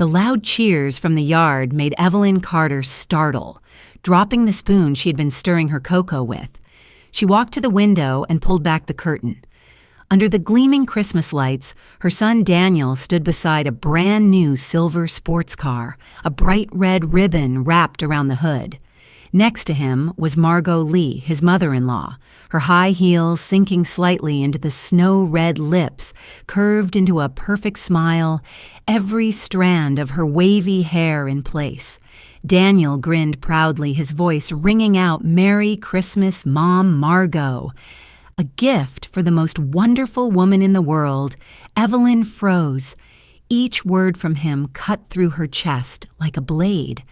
The loud cheers from the yard made Evelyn Carter startle, dropping the spoon she had been stirring her cocoa with. She walked to the window and pulled back the curtain. Under the gleaming Christmas lights, her son Daniel stood beside a brand-new silver sports car, a bright red ribbon wrapped around the hood. Next to him was Margot Lee, his mother-in-law, her high heels sinking slightly into the snow-red lips, curved into a perfect smile, every strand of her wavy hair in place. Daniel grinned proudly, his voice ringing out, "Merry Christmas, Mom Margot." A gift for the most wonderful woman in the world. Evelyn froze. Each word from him cut through her chest like a blade.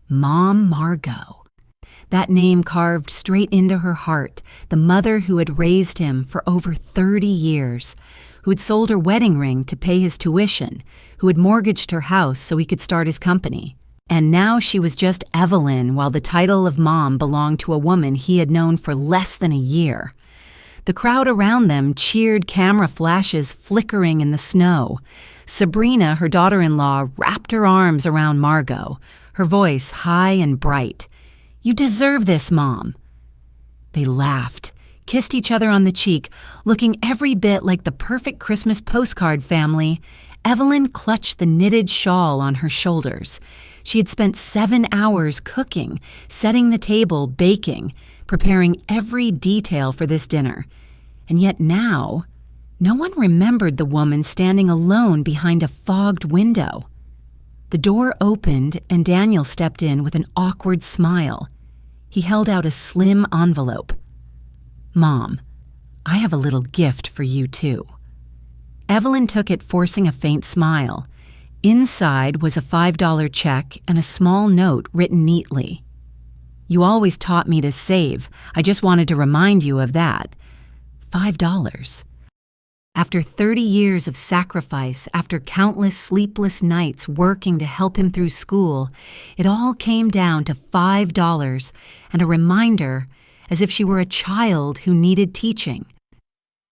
Mom Margot. That name carved straight into her heart, the mother who had raised him for over 30 years, who had sold her wedding ring to pay his tuition, who had mortgaged her house so he could start his company. And now she was just Evelyn, while the title of mom belonged to a woman he had known for less than a year. The crowd around them cheered, camera flashes flickering in the snow. Sabrina, her daughter-in-law, wrapped her arms around Margot, her voice high and bright. "You deserve this, Mom." They laughed, kissed each other on the cheek, looking every bit like the perfect Christmas postcard family. Evelyn clutched the knitted shawl on her shoulders. She had spent 7 hours cooking, setting the table, baking, preparing every detail for this dinner. And yet now, no one remembered the woman standing alone behind a fogged window. The door opened and Daniel stepped in with an awkward smile. He held out a slim envelope. "Mom, I have a little gift for you too." Evelyn took it, forcing a faint smile. Inside was a $5 check and a small note written neatly. "You always taught me to save. I just wanted to remind you of that. $5. After 30 years of sacrifice, after countless sleepless nights working to help him through school, it all came down to $5 and a reminder, as if she were a child who needed teaching.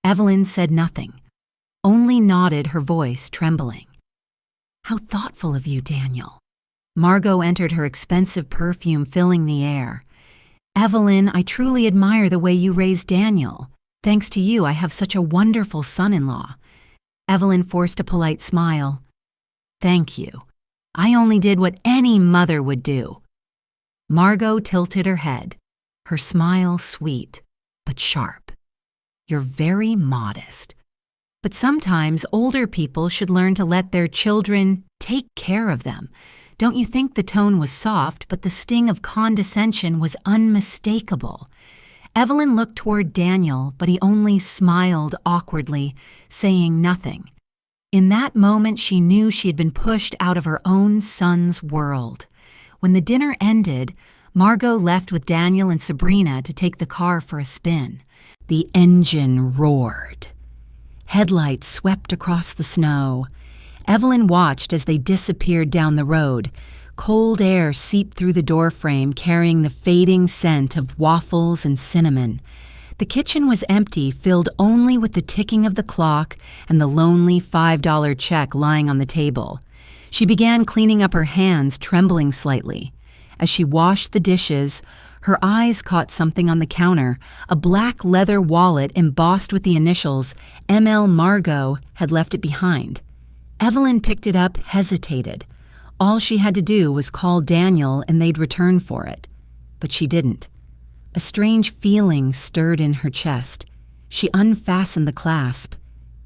Evelyn said nothing, only nodded, her voice trembling. "How thoughtful of you, Daniel." Margot entered, her expensive perfume filling the air. "Evelyn, I truly admire the way you raised Daniel. Thanks to you, I have such a wonderful son-in-law." Evelyn forced a polite smile. "Thank you. I only did what any mother would do." Margot tilted her head, her smile sweet but sharp. "You're very modest. But sometimes older people should learn to let their children take care of them. Don't you think?" The tone was soft, but the sting of condescension was unmistakable. Evelyn looked toward Daniel, but he only smiled awkwardly, saying nothing. In that moment, she knew she had been pushed out of her own son's world. When the dinner ended, Margot left with Daniel and Sabrina to take the car for a spin. The engine roared. Headlights swept across the snow. Evelyn watched as they disappeared down the road. Cold air seeped through the doorframe, carrying the fading scent of waffles and cinnamon. The kitchen was empty, filled only with the ticking of the clock and the lonely $5 check lying on the table. She began cleaning up her hands, trembling slightly. As she washed the dishes, her eyes caught something on the counter. A black leather wallet embossed with the initials ML Margot had left it behind. Evelyn picked it up, hesitated. All she had to do was call Daniel and they'd return for it. But she didn't. A strange feeling stirred in her chest. She unfastened the clasp.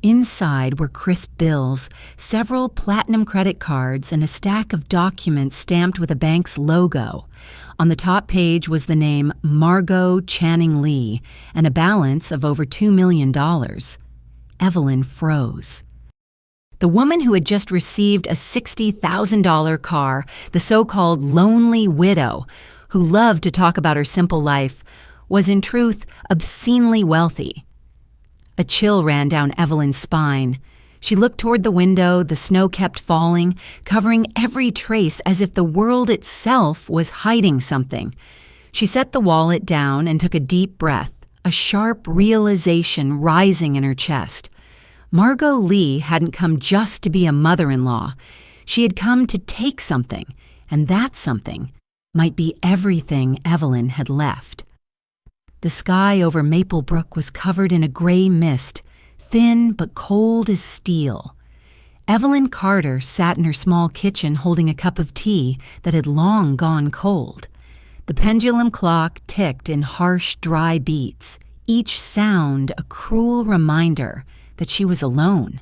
Inside were crisp bills, several platinum credit cards, and a stack of documents stamped with a bank's logo. On the top page was the name Margot Channing Lee and a balance of over $2 million. Evelyn froze. The woman who had just received a $60,000 car, the so-called lonely widow, who loved to talk about her simple life, was in truth obscenely wealthy. A chill ran down Evelyn's spine. She looked toward the window. The snow kept falling, covering every trace as if the world itself was hiding something. She set the wallet down and took a deep breath, a sharp realization rising in her chest. Margot Lee hadn't come just to be a mother-in-law. She had come to take something, and that something might be everything Evelyn had left. The sky over Maple Brook was covered in a gray mist, thin but cold as steel. Evelyn Carter sat in her small kitchen holding a cup of tea that had long gone cold. The pendulum clock ticked in harsh, dry beats, each sound a cruel reminder that she was alone.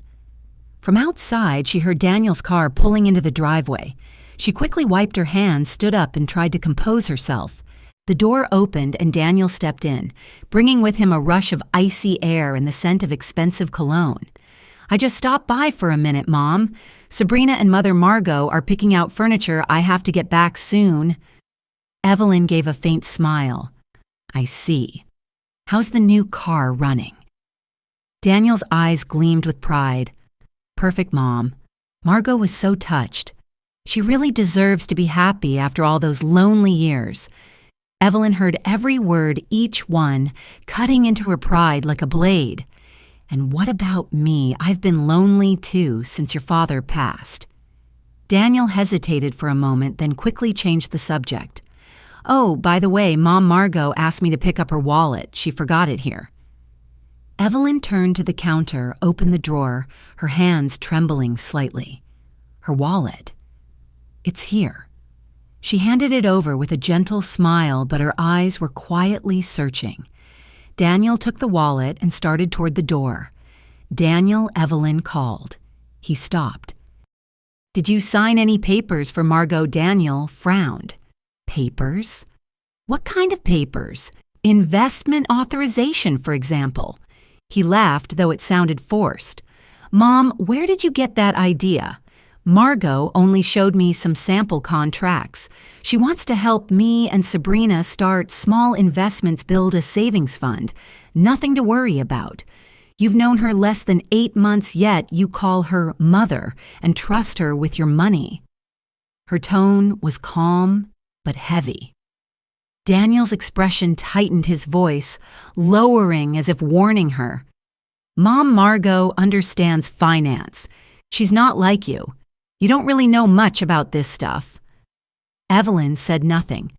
From outside, she heard Daniel's car pulling into the driveway. She quickly wiped her hands, stood up, and tried to compose herself. The door opened and Daniel stepped in, bringing with him a rush of icy air and the scent of expensive cologne. "I just stopped by for a minute, Mom. Sabrina and Mother Margot are picking out furniture. I have to get back soon." Evelyn gave a faint smile. "I see. How's the new car running?" Daniel's eyes gleamed with pride. "Perfect, Mom." Margot was so touched. She really deserves to be happy after all those lonely years. Evelyn heard every word, each one, cutting into her pride like a blade. "And what about me? I've been lonely too since your father passed." Daniel hesitated for a moment, then quickly changed the subject. "Oh, by the way, Mom Margot asked me to pick up her wallet. She forgot it here." Evelyn turned to the counter, opened the drawer, her hands trembling slightly. Her wallet. "It's here." She handed it over with a gentle smile, but her eyes were quietly searching. Daniel took the wallet and started toward the door. "Daniel," Evelyn called. He stopped. "Did you sign any papers for Margot?" Daniel frowned. "Papers? What kind of papers? Investment authorization, for example." He laughed, though it sounded forced. "Mom, where did you get that idea? Margot only showed me some sample contracts. She wants to help me and Sabrina start small investments, build a savings fund. Nothing to worry about. You've known her less than 8 months, yet you call her mother and trust her with your money." Her tone was calm but heavy. Daniel's expression tightened, his voice lowering as if warning her. "Mom Margot understands finance. She's not like you. You don't really know much about this stuff." Evelyn said nothing.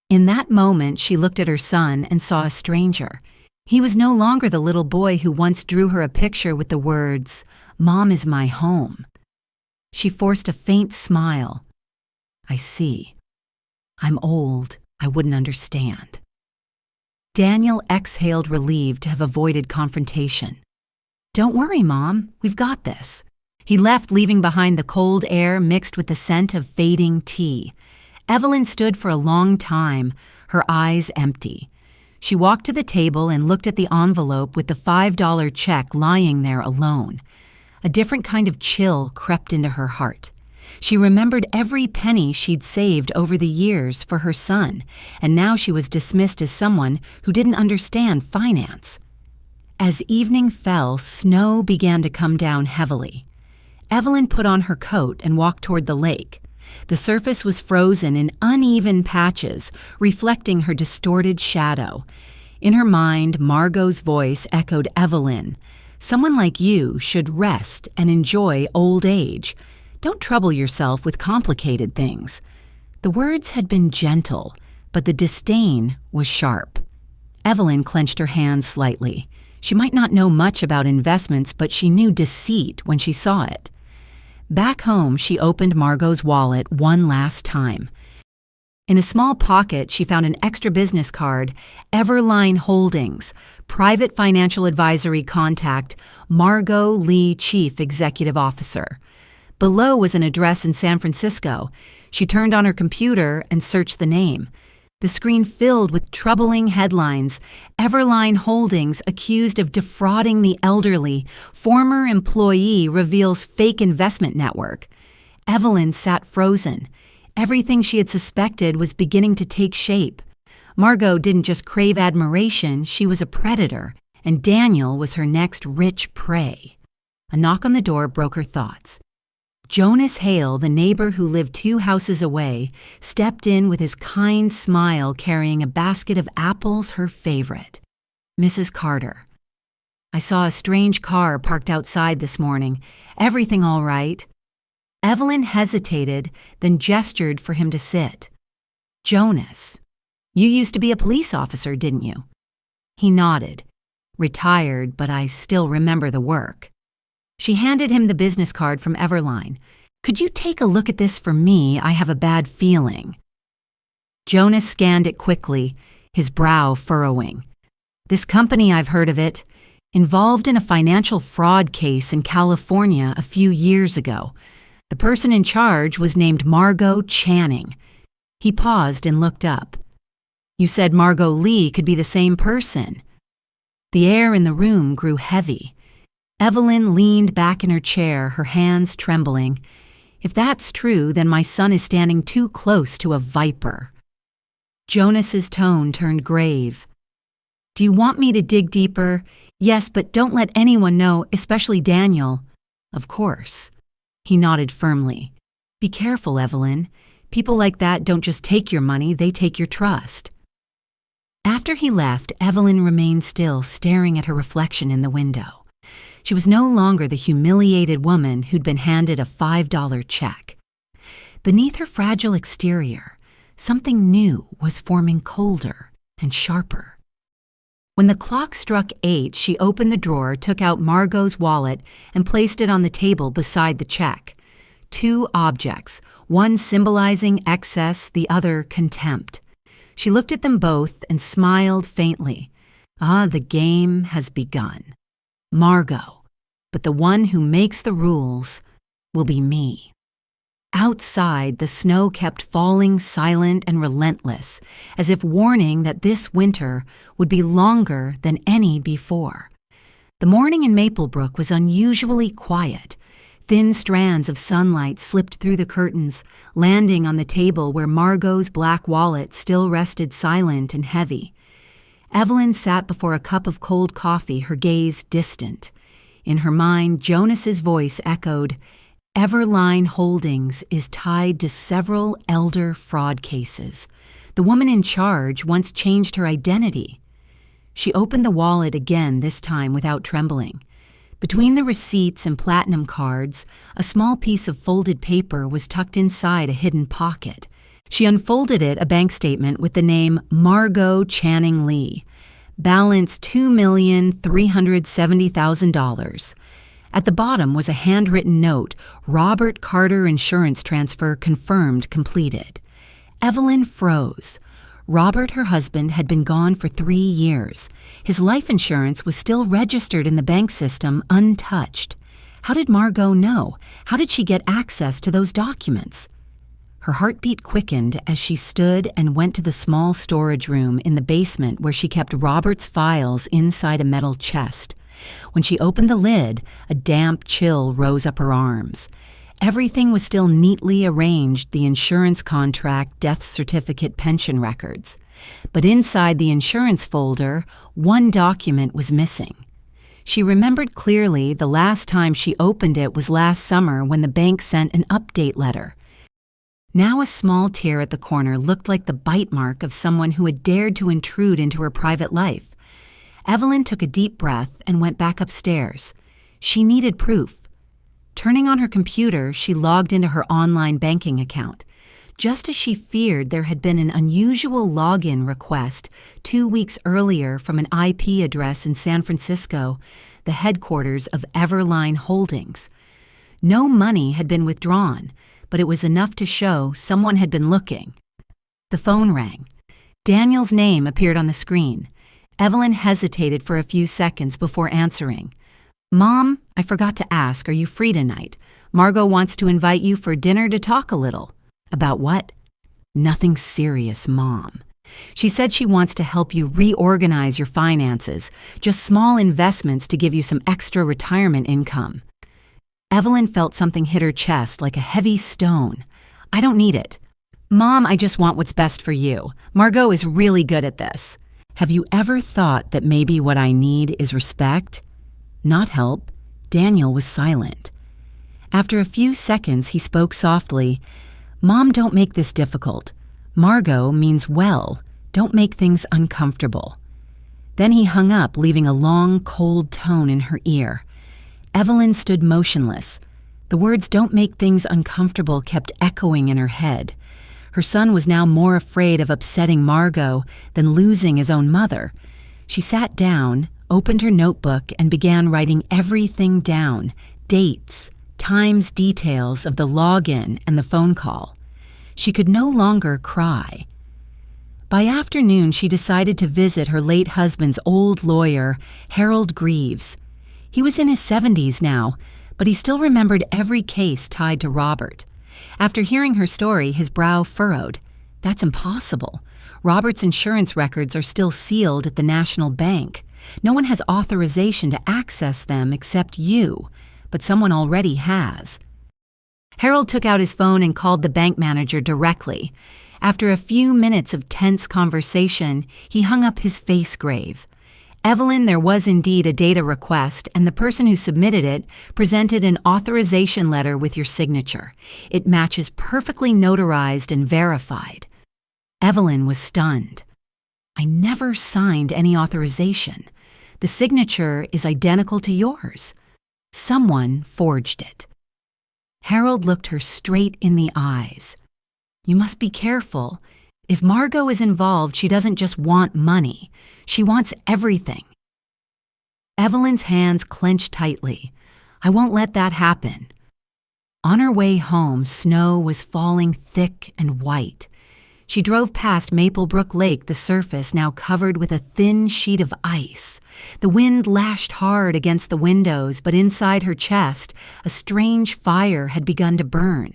In that moment, she looked at her son and saw a stranger. He was no longer the little boy who once drew her a picture with the words, "Mom is my home." She forced a faint smile. "I see. I'm old. I wouldn't understand." Daniel exhaled, relieved to have avoided confrontation. "Don't worry, Mom. We've got this." He left, leaving behind the cold air mixed with the scent of fading tea. Evelyn stood for a long time, her eyes empty. She walked to the table and looked at the envelope with the $5 check lying there alone. A different kind of chill crept into her heart. She remembered every penny she'd saved over the years for her son, and now she was dismissed as someone who didn't understand finance. As evening fell, snow began to come down heavily. Evelyn put on her coat and walked toward the lake. The surface was frozen in uneven patches, reflecting her distorted shadow. In her mind, Margot's voice echoed Evelyn. "Someone like you should rest and enjoy old age. Don't trouble yourself with complicated things." The words had been gentle, but the disdain was sharp. Evelyn clenched her hands slightly. She might not know much about investments, but she knew deceit when she saw it. Back home, she opened Margot's wallet one last time. In a small pocket, she found an extra business card, Everline Holdings, private financial advisory contact, Margot Lee, Chief Executive Officer. Below was an address in San Francisco. She turned on her computer and searched the name. The screen filled with troubling headlines. Everline Holdings accused of defrauding the elderly. Former employee reveals fake investment network. Evelyn sat frozen. Everything she had suspected was beginning to take shape. Margot didn't just crave admiration, she was a predator, and Daniel was her next rich prey. A knock on the door broke her thoughts. Jonas Hale, the neighbor who lived 2 houses away, stepped in with his kind smile carrying a basket of apples, her favorite. "Mrs. Carter, I saw a strange car parked outside this morning. Everything all right?" Evelyn hesitated, then gestured for him to sit. "Jonas, you used to be a police officer, didn't you?" He nodded. "Retired, but I still remember the work." She handed him the business card from Everline. "Could you take a look at this for me? I have a bad feeling." Jonas scanned it quickly, his brow furrowing. "This company, I've heard of it, involved in a financial fraud case in California a few years ago. The person in charge was named Margot Channing." He paused and looked up. "You said Margot Lee could be the same person." The air in the room grew heavy. Evelyn leaned back in her chair, her hands trembling. "If that's true, then my son is standing too close to a viper." Jonas's tone turned grave. "Do you want me to dig deeper?" "Yes, but don't let anyone know, especially Daniel." "Of course." He nodded firmly. "Be careful, Evelyn. People like that don't just take your money, they take your trust." After he left, Evelyn remained still, staring at her reflection in the window. She was no longer the humiliated woman who'd been handed a $5 check. Beneath her fragile exterior, something new was forming colder and sharper. When the clock struck 8, she opened the drawer, took out Margot's wallet, and placed it on the table beside the check. 2 objects, one symbolizing excess, the other contempt. She looked at them both and smiled faintly. Ah, the game has begun. Margot, but the one who makes the rules will be me. Outside, the snow kept falling silent and relentless, as if warning that this winter would be longer than any before. The morning in Maplebrook was unusually quiet. Thin strands of sunlight slipped through the curtains, landing on the table where Margot's black wallet still rested silent and heavy. Evelyn sat before a cup of cold coffee, her gaze distant. In her mind, Jonas's voice echoed, "Everline Holdings is tied to several elder fraud cases. The woman in charge once changed her identity." She opened the wallet again, this time without trembling. Between the receipts and platinum cards, a small piece of folded paper was tucked inside a hidden pocket. She unfolded it, a bank statement with the name Margot Channing Lee. Balance $2,370,000. At the bottom was a handwritten note, "Robert Carter insurance transfer confirmed completed." Evelyn froze. Robert, her husband, had been gone for 3 years. His life insurance was still registered in the bank system, untouched. How did Margot know? How did she get access to those documents? Her heartbeat quickened as she stood and went to the small storage room in the basement where she kept Robert's files inside a metal chest. When she opened the lid, a damp chill rose up her arms. Everything was still neatly arranged, the insurance contract, death certificate, pension records. But inside the insurance folder, one document was missing. She remembered clearly the last time she opened it was last summer when the bank sent an update letter. Now a small tear at the corner looked like the bite mark of someone who had dared to intrude into her private life. Evelyn took a deep breath and went back upstairs. She needed proof. Turning on her computer, she logged into her online banking account. Just as she feared, there had been an unusual login request 2 weeks earlier from an IP address in San Francisco, the headquarters of Everline Holdings. No money had been withdrawn, but it was enough to show someone had been looking. The phone rang. Daniel's name appeared on the screen. Evelyn hesitated for a few seconds before answering. "Mom, I forgot to ask, are you free tonight? Margot wants to invite you for dinner to talk a little." "About what?" "Nothing serious, Mom. She said she wants to help you reorganize your finances, just small investments to give you some extra retirement income." Evelyn felt something hit her chest like a heavy stone. "I don't need it." "Mom, I just want what's best for you. Margot is really good at this." "Have you ever thought that maybe what I need is respect?" "Not help." Daniel was silent. After a few seconds, he spoke softly. "Mom, don't make this difficult. Margot means well. Don't make things uncomfortable." Then he hung up, leaving a long, cold tone in her ear. Evelyn stood motionless. The words "don't make things uncomfortable" kept echoing in her head. Her son was now more afraid of upsetting Margot than losing his own mother. She sat down, opened her notebook, and began writing everything down: dates, times, details of the login and the phone call. She could no longer cry. By afternoon, she decided to visit her late husband's old lawyer, Harold Greaves. He was in his 70s now, but he still remembered every case tied to Robert. After hearing her story, his brow furrowed. That's impossible. Robert's insurance records are still sealed at the National Bank. No one has authorization to access them except you, but someone already has. Harold took out his phone and called the bank manager directly. After a few minutes of tense conversation, he hung up his face grave. Evelyn, there was indeed a data request, and the person who submitted it presented an authorization letter with your signature. It matches perfectly notarized and verified. Evelyn was stunned. I never signed any authorization. The signature is identical to yours. Someone forged it. Harold looked her straight in the eyes. You must be careful. If Margot is involved, she doesn't just want money. She wants everything. Evelyn's hands clenched tightly. I won't let that happen. On her way home, snow was falling thick and white. She drove past Maplebrook Lake, the surface now covered with a thin sheet of ice. The wind lashed hard against the windows, but inside her chest, a strange fire had begun to burn.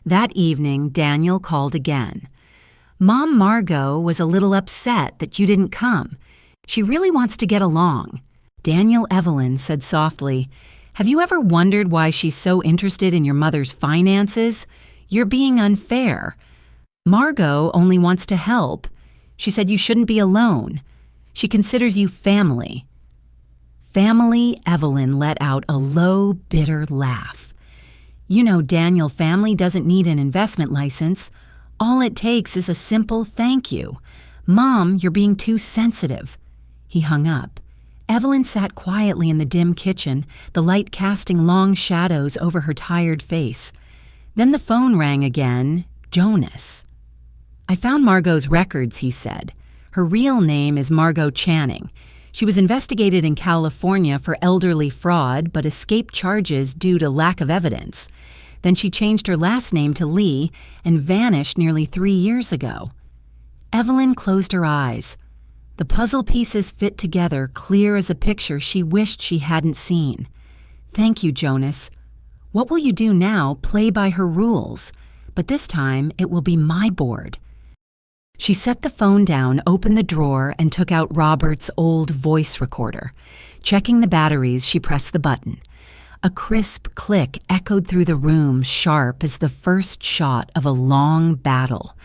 That evening, Daniel called again. Mom Margot was a little upset that you didn't come. She really wants to get along. Daniel Evelyn said softly, Have you ever wondered why she's so interested in your mother's finances? You're being unfair. Margot only wants to help. She said you shouldn't be alone. She considers you family. Family, Evelyn let out a low, bitter laugh. You know, Daniel family doesn't need an investment license. All it takes is a simple thank you. Mom, you're being too sensitive. He hung up. Evelyn sat quietly in the dim kitchen, the light casting long shadows over her tired face. Then the phone rang again. Jonas. I found Margot's records, he said. Her real name is Margot Channing. She was investigated in California for elderly fraud, but escaped charges due to lack of evidence. Then she changed her last name to Lee and vanished nearly 3 years ago. Evelyn closed her eyes. The puzzle pieces fit together clear as a picture she wished she hadn't seen. Thank you, Jonas. What will you do now? Play by her rules. But this time it will be my board. She set the phone down, opened the drawer, and took out Robert's old voice recorder. Checking the batteries, she pressed the button. A crisp click echoed through the room, sharp as the first shot of a long battle.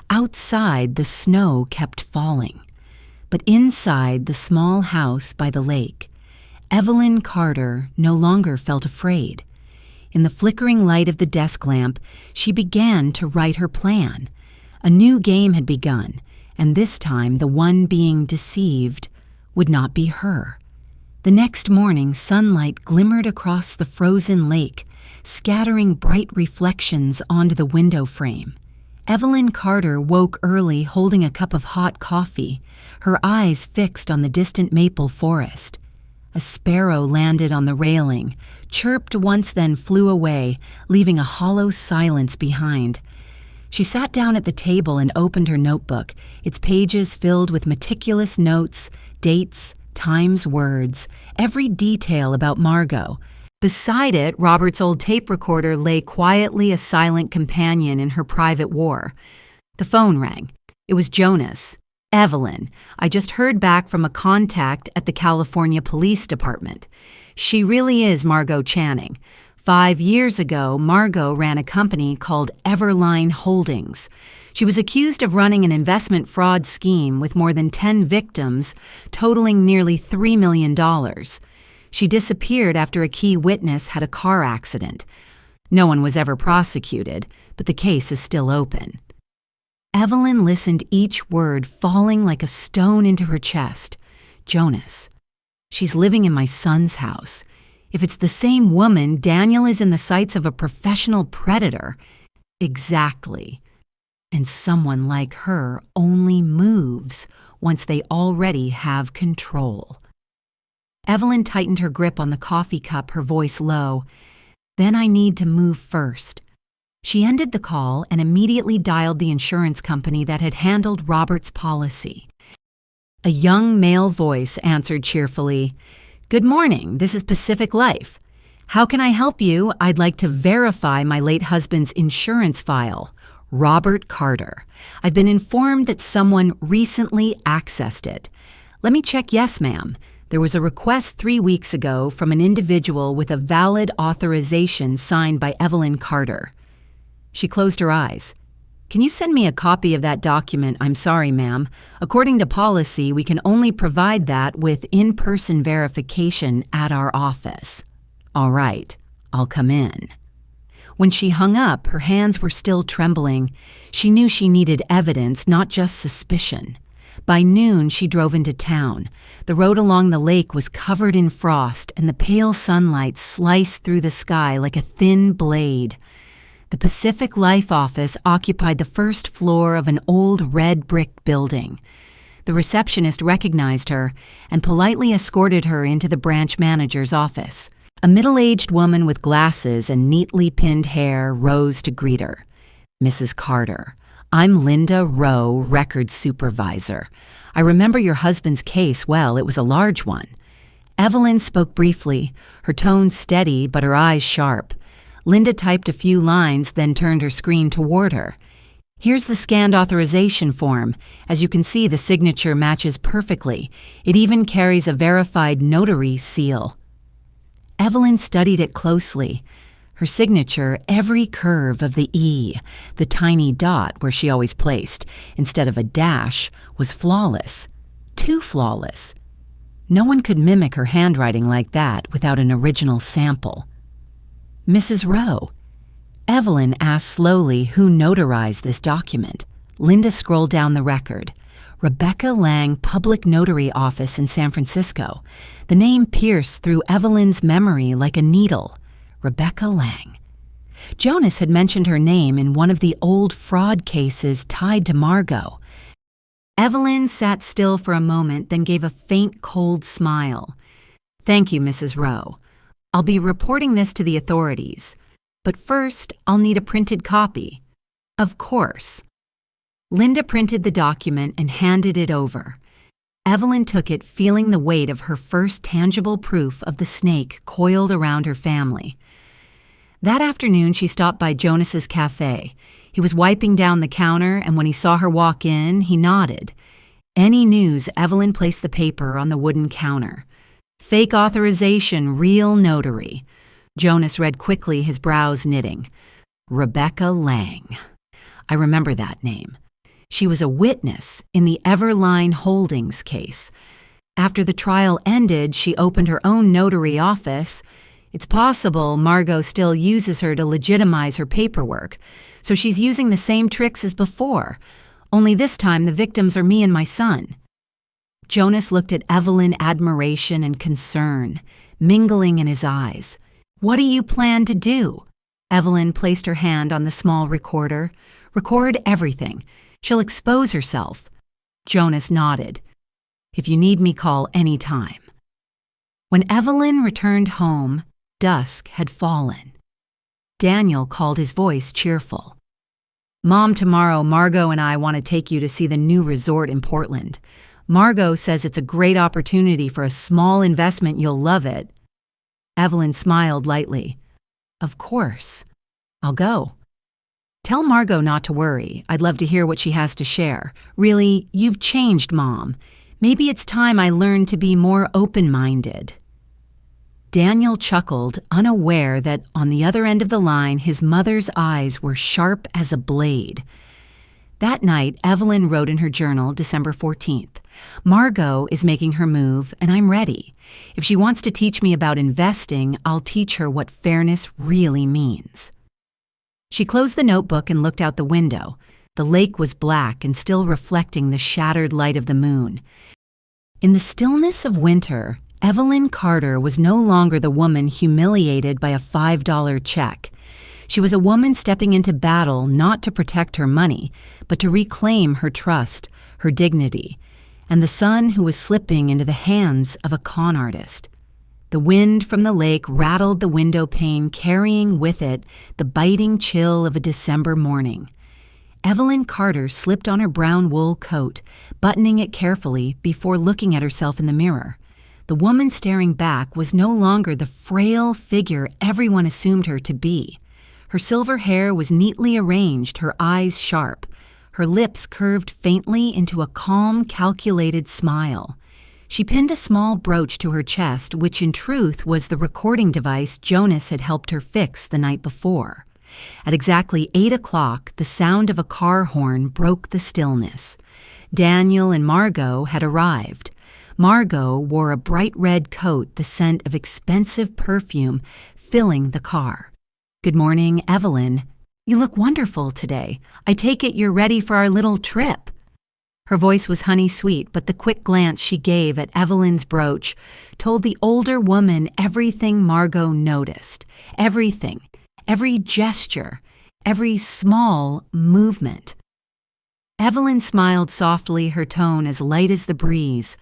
Outside, the snow kept falling. But inside the small house by the lake, Evelyn Carter no longer felt afraid. In the flickering light of the desk lamp, she began to write her plan. A new game had begun, and this time the one being deceived would not be her. The next morning, sunlight glimmered across the frozen lake, scattering bright reflections onto the window frame. Evelyn Carter woke early holding a cup of hot coffee, her eyes fixed on the distant maple forest. A sparrow landed on the railing, chirped once, then flew away, leaving a hollow silence behind. She sat down at the table and opened her notebook, its pages filled with meticulous notes, dates, times, words, every detail about Margot. Beside it, Robert's old tape recorder lay quietly a silent companion in her private war. The phone rang. It was Jonas. Evelyn, I just heard back from a contact at the California Police Department. She really is Margot Channing. 5 years ago, Margot ran a company called Everline Holdings. She was accused of running an investment fraud scheme with more than 10 victims, totaling nearly $3 million. She disappeared after a key witness had a car accident. No one was ever prosecuted, but the case is still open. Evelyn listened, each word falling like a stone into her chest. Jonas. She's living in my son's house. If it's the same woman, Daniel is in the sights of a professional predator. Exactly. And someone like her only moves once they already have control. Evelyn tightened her grip on the coffee cup, her voice low. Then I need to move first. She ended the call and immediately dialed the insurance company that had handled Robert's policy. A young male voice answered cheerfully, "Good morning, this is Pacific Life. How can I help you? I'd like to verify my late husband's insurance file. Robert Carter. I've been informed that someone recently accessed it. Let me check. Yes, ma'am. There was a request 3 weeks ago from an individual with a valid authorization signed by Evelyn Carter." She closed her eyes. "Can you send me a copy of that document? I'm sorry, ma'am. According to policy, we can only provide that with in-person verification at our office." "All right, I'll come in." When she hung up, her hands were still trembling. She knew she needed evidence, not just suspicion. By noon, she drove into town. The road along the lake was covered in frost, and the pale sunlight sliced through the sky like a thin blade. The Pacific Life office occupied the first floor of an old red brick building. The receptionist recognized her and politely escorted her into the branch manager's office. A middle-aged woman with glasses and neatly pinned hair rose to greet her. "Mrs. Carter, I'm Linda Rowe, record supervisor. I remember your husband's case well. It was a large one." Evelyn spoke briefly, her tone steady but her eyes sharp. Linda typed a few lines, then turned her screen toward her. "Here's the scanned authorization form. As you can see, the signature matches perfectly. It even carries a verified notary seal." Evelyn studied it closely. Her signature, every curve of the E, the tiny dot where she always placed, instead of a dash, was flawless. Too flawless. No one could mimic her handwriting like that without an original sample. "Mrs. Rowe." Evelyn asked slowly who notarized this document. Linda scrolled down the record. Rebecca Lang Public Notary Office in San Francisco. The name pierced through Evelyn's memory like a needle. Rebecca Lang. Jonas had mentioned her name in one of the old fraud cases tied to Margot. Evelyn sat still for a moment, then gave a faint, cold smile. "Thank you, Mrs. Rowe. I'll be reporting this to the authorities. But first, I'll need a printed copy." "Of course." Linda printed the document and handed it over. Evelyn took it, feeling the weight of her first tangible proof of the snake coiled around her family. That afternoon, she stopped by Jonas's cafe. He was wiping down the counter, and when he saw her walk in, he nodded. "Any news?" Evelyn placed the paper on the wooden counter. "Fake authorization, real notary." Jonas read quickly, his brows knitting. "Rebecca Lang. I remember that name. She was a witness in the Everline Holdings case. After the trial ended, she opened her own notary office. It's possible Margot still uses her to legitimize her paperwork, so she's using the same tricks as before, only this time the victims are me and my son." Jonas looked at Evelyn, admiration and concern, mingling in his eyes. "What do you plan to do?" Evelyn placed her hand on the small recorder. "Record everything. She'll expose herself." Jonas nodded. "If you need me, call any time." When Evelyn returned home, dusk had fallen. Daniel called, his voice cheerful. "Mom, tomorrow Margot and I want to take you to see the new resort in Portland. Margot says it's a great opportunity for a small investment. You'll love it." Evelyn smiled lightly. "Of course. I'll go." "Tell Margot not to worry. I'd love to hear what she has to share. Really, you've changed, Mom. Maybe it's time I learned to be more open-minded." Daniel chuckled, unaware that on the other end of the line, his mother's eyes were sharp as a blade. That night, Evelyn wrote in her journal, December 14th, "Margot is making her move, and I'm ready. If she wants to teach me about investing, I'll teach her what fairness really means." She closed the notebook and looked out the window. The lake was black and still reflecting the shattered light of the moon. In the stillness of winter, Evelyn Carter was no longer the woman humiliated by a $5 check. She was a woman stepping into battle not to protect her money, but to reclaim her trust, her dignity, and the son who was slipping into the hands of a con artist. The wind from the lake rattled the window pane, carrying with it the biting chill of a December morning. Evelyn Carter slipped on her brown wool coat, buttoning it carefully before looking at herself in the mirror. The woman staring back was no longer the frail figure everyone assumed her to be. Her silver hair was neatly arranged, her eyes sharp. Her lips curved faintly into a calm, calculated smile. She pinned a small brooch to her chest, which in truth was the recording device Jonas had helped her fix the night before. At exactly 8 o'clock, the sound of a car horn broke the stillness. Daniel and Margot had arrived. Margot wore a bright red coat, the scent of expensive perfume filling the car. "Good morning, Evelyn. You look wonderful today. I take it you're ready for our little trip." Her voice was honey-sweet, but the quick glance she gave at Evelyn's brooch told the older woman everything Margot noticed. Everything. Every gesture. Every small movement. Evelyn smiled softly, her tone as light as the breeze.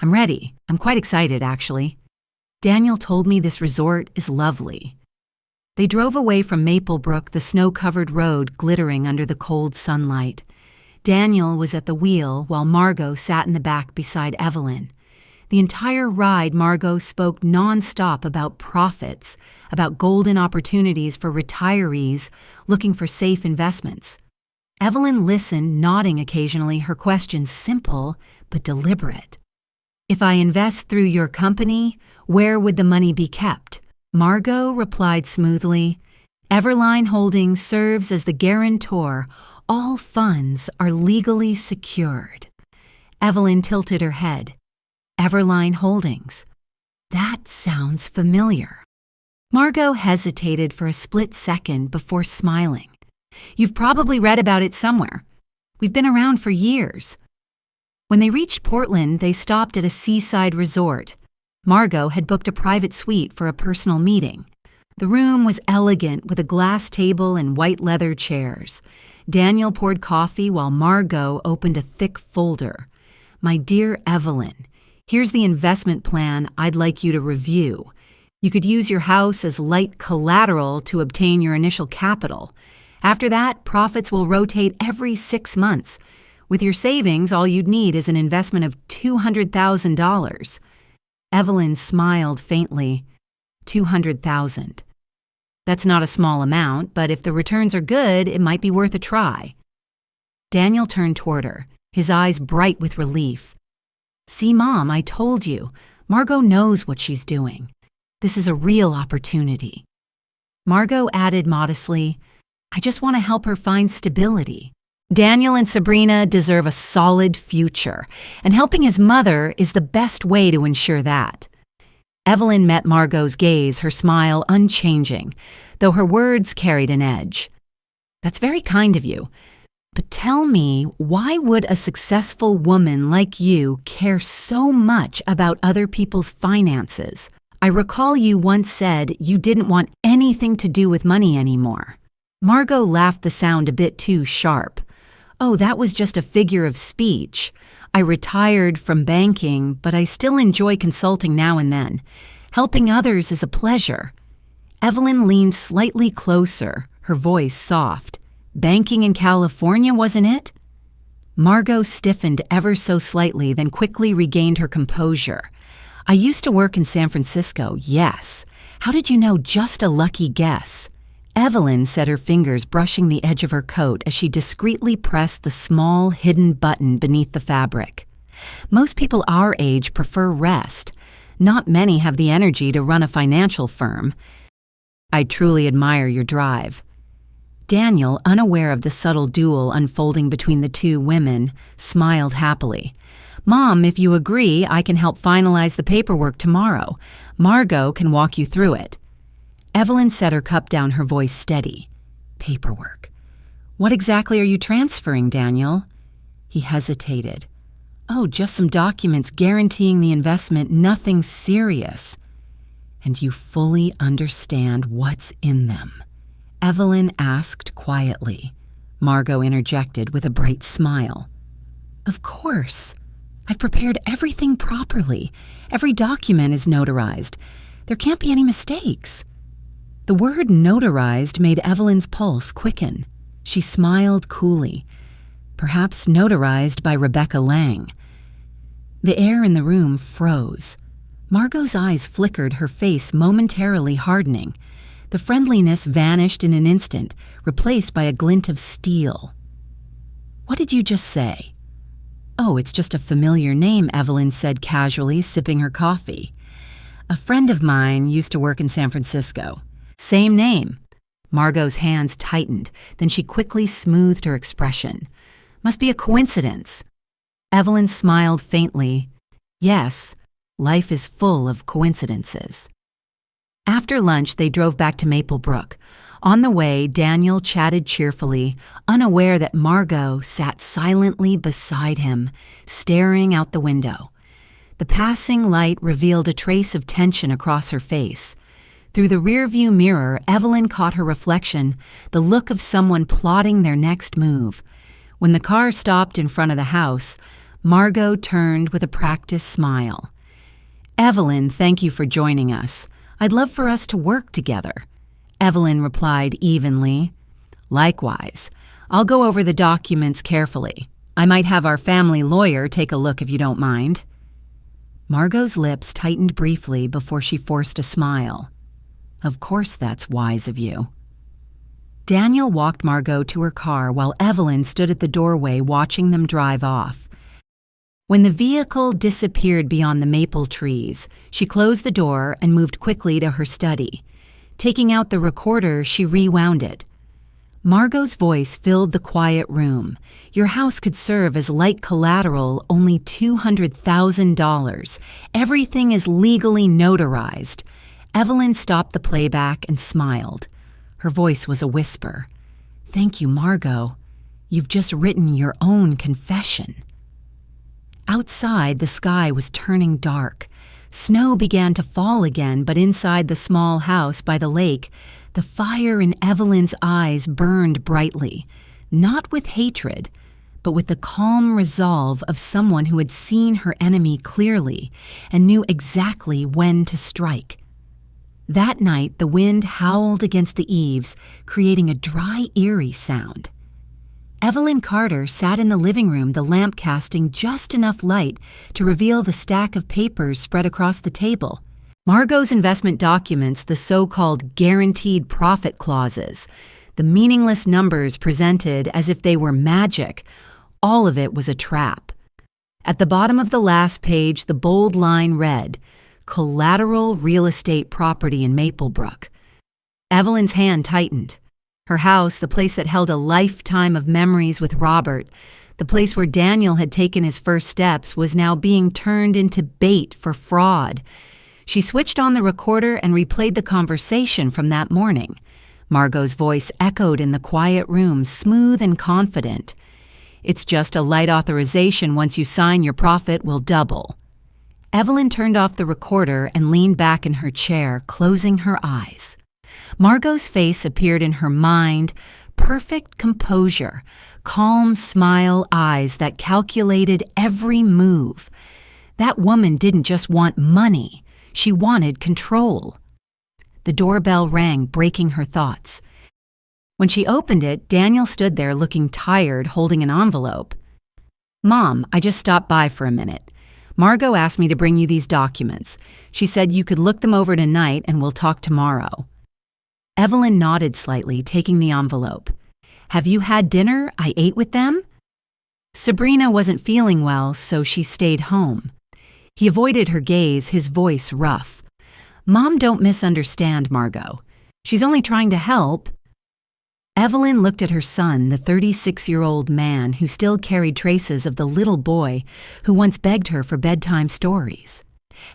"I'm ready. I'm quite excited, actually. Daniel told me this resort is lovely." They drove away from Maplebrook, the snow-covered road glittering under the cold sunlight. Daniel was at the wheel while Margot sat in the back beside Evelyn. The entire ride, Margot spoke non-stop about profits, about golden opportunities for retirees looking for safe investments. Evelyn listened, nodding occasionally, her questions simple but deliberate. "If I invest through your company, where would the money be kept?" Margot replied smoothly, "Everline Holdings serves as the guarantor. All funds are legally secured." Evelyn tilted her head. "Everline Holdings. That sounds familiar." Margot hesitated for a split second before smiling. "You've probably read about it somewhere. We've been around for years." When they reached Portland, they stopped at a seaside resort. Margot had booked a private suite for a personal meeting. The room was elegant with a glass table and white leather chairs. Daniel poured coffee while Margot opened a thick folder. "My dear Evelyn, here's the investment plan I'd like you to review. You could use your house as light collateral to obtain your initial capital. After that, profits will rotate every 6 months. With your savings, all you'd need is an investment of $200,000. Evelyn smiled faintly. $200,000. That's not a small amount, but if the returns are good, it might be worth a try. Daniel turned toward her, his eyes bright with relief. "See, Mom, I told you. Margot knows what she's doing. This is a real opportunity." Margot added modestly, "I just want to help her find stability. Daniel and Sabrina deserve a solid future, and helping his mother is the best way to ensure that." Evelyn met Margot's gaze, her smile unchanging, though her words carried an edge. "That's very kind of you. But tell me, why would a successful woman like you care so much about other people's finances? I recall you once said you didn't want anything to do with money anymore." Margot laughed, the sound a bit too sharp. "Oh, that was just a figure of speech. I retired from banking, but I still enjoy consulting now and then. Helping others is a pleasure." Evelyn leaned slightly closer, her voice soft. "Banking in California, wasn't it?" Margot stiffened ever so slightly, then quickly regained her composure. "I used to work in San Francisco, yes. How did you know? Just a lucky guess." Evelyn said, her fingers brushing the edge of her coat as she discreetly pressed the small, hidden button beneath the fabric. "Most people our age prefer rest. Not many have the energy to run a financial firm." "I truly admire your drive." Daniel, unaware of the subtle duel unfolding between the two women, smiled happily. "Mom, if you agree, I can help finalize the paperwork tomorrow. Margot can walk you through it." Evelyn set her cup down, her voice steady. "Paperwork. What exactly are you transferring, Daniel?" He hesitated. Oh, just some documents guaranteeing the investment, nothing serious. And you fully understand what's in them? Evelyn asked quietly. Margot interjected with a bright smile. Of course. I've prepared everything properly. Every document is notarized. There can't be any mistakes. The word notarized made Evelyn's pulse quicken. She smiled coolly. Perhaps notarized by Rebecca Lang. The air in the room froze. Margot's eyes flickered, her face momentarily hardening. The friendliness vanished in an instant, replaced by a glint of steel. What did you just say? Oh, it's just a familiar name, Evelyn said casually, sipping her coffee. A friend of mine used to work in San Francisco. Same name. Margot's hands tightened, then she quickly smoothed her expression. Must be a coincidence. Evelyn smiled faintly. Yes, life is full of coincidences. After lunch, they drove back to Maple Brook. On the way, Daniel chatted cheerfully, unaware that Margot sat silently beside him, staring out the window. The passing light revealed a trace of tension across her face. Through the rearview mirror, Evelyn caught her reflection, the look of someone plotting their next move. When the car stopped in front of the house, Margot turned with a practiced smile. Evelyn, thank you for joining us. I'd love for us to work together. Evelyn replied evenly. Likewise. I'll go over the documents carefully. I might have our family lawyer take a look if you don't mind. Margot's lips tightened briefly before she forced a smile. Of course that's wise of you. Daniel walked Margot to her car while Evelyn stood at the doorway watching them drive off. When the vehicle disappeared beyond the maple trees, she closed the door and moved quickly to her study. Taking out the recorder, she rewound it. Margot's voice filled the quiet room. Your house could serve as light collateral, only $200,000. Everything is legally notarized. Evelyn stopped the playback and smiled. Her voice was a whisper. Thank you, Margot. You've just written your own confession. Outside, the sky was turning dark. Snow began to fall again, but inside the small house by the lake, the fire in Evelyn's eyes burned brightly, not with hatred, but with the calm resolve of someone who had seen her enemy clearly and knew exactly when to strike. That night, the wind howled against the eaves, creating a dry, eerie sound. Evelyn Carter sat in the living room, the lamp casting just enough light to reveal the stack of papers spread across the table. Margot's investment documents, the so-called guaranteed profit clauses, the meaningless numbers presented as if they were magic, all of it was a trap. At the bottom of the last page, the bold line read, Collateral real estate property in Maple Brook. Evelyn's hand tightened. Her house, the place that held a lifetime of memories with Robert, the place where Daniel had taken his first steps, was now being turned into bait for fraud. She switched on the recorder and replayed the conversation from that morning. Margot's voice echoed in the quiet room, smooth and confident. It's just a light authorization. Once you sign, your profit will double. Evelyn turned off the recorder and leaned back in her chair, closing her eyes. Margot's face appeared in her mind, perfect composure, calm smile, eyes that calculated every move. That woman didn't just want money, she wanted control. The doorbell rang, breaking her thoughts. When she opened it, Daniel stood there looking tired, holding an envelope. Mom, I just stopped by for a minute. Margot asked me to bring you these documents. She said you could look them over tonight and we'll talk tomorrow. Evelyn nodded slightly, taking the envelope. Have you had dinner? I ate with them. Sabrina wasn't feeling well, so she stayed home. He avoided her gaze, his voice rough. Mom, don't misunderstand Margot. She's only trying to help. Evelyn looked at her son, the 36-year-old man who still carried traces of the little boy who once begged her for bedtime stories.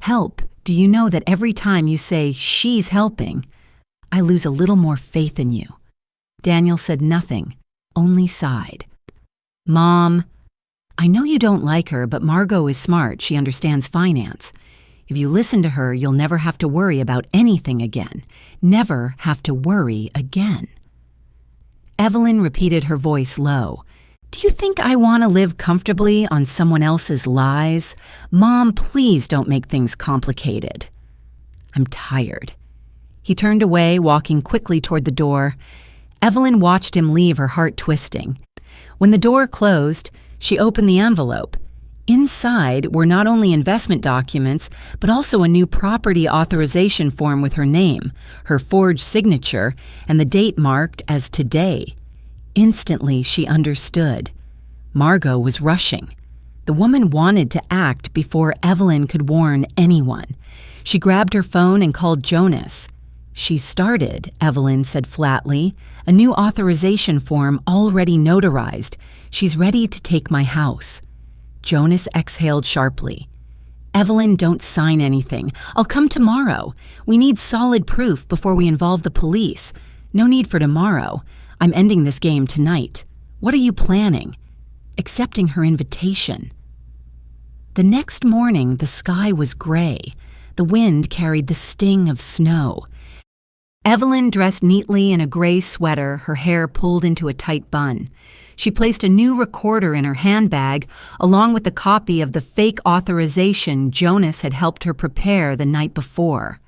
Help, do you know that every time you say, she's helping, I lose a little more faith in you? Daniel said nothing, only sighed. Mom, I know you don't like her, but Margot is smart. She understands finance. If you listen to her, you'll never have to worry about anything again. Never have to worry again." Evelyn repeated, her voice low. "Do you think I want to live comfortably on someone else's lies? Mom, please don't make things complicated." "I'm tired." He turned away, walking quickly toward the door. Evelyn watched him leave, her heart twisting. When the door closed, she opened the envelope. Inside were not only investment documents, but also a new property authorization form with her name, her forged signature, and the date marked as today. Instantly, she understood. Margot was rushing. The woman wanted to act before Evelyn could warn anyone. She grabbed her phone and called Jonas. "She started," Evelyn said flatly. "A new authorization form already notarized. She's ready to take my house." Jonas exhaled sharply. "Evelyn, don't sign anything. I'll come tomorrow. We need solid proof before we involve the police. No need for tomorrow. I'm ending this game tonight. What are you planning?" Accepting her invitation. The next morning, the sky was gray. The wind carried the sting of snow. Evelyn dressed neatly in a gray sweater, her hair pulled into a tight bun. She placed a new recorder in her handbag, along with a copy of the fake authorization Jonas had helped her prepare the night before.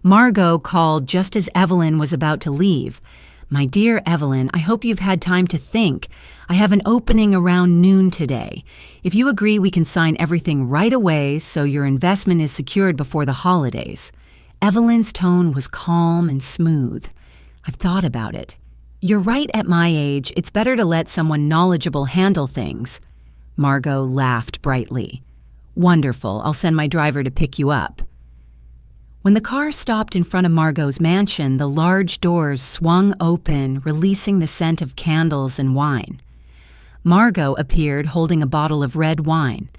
Margot called just as Evelyn was about to leave. "My dear Evelyn, I hope you've had time to think. I have an opening around noon today. If you agree, we can sign everything right away so your investment is secured before the holidays." Evelyn's tone was calm and smooth. "I've thought about it. You're right, at my age, it's better to let someone knowledgeable handle things." Margot laughed brightly. "Wonderful. I'll send my driver to pick you up." When the car stopped in front of Margot's mansion, the large doors swung open, releasing the scent of candles and wine. Margot appeared holding a bottle of red wine.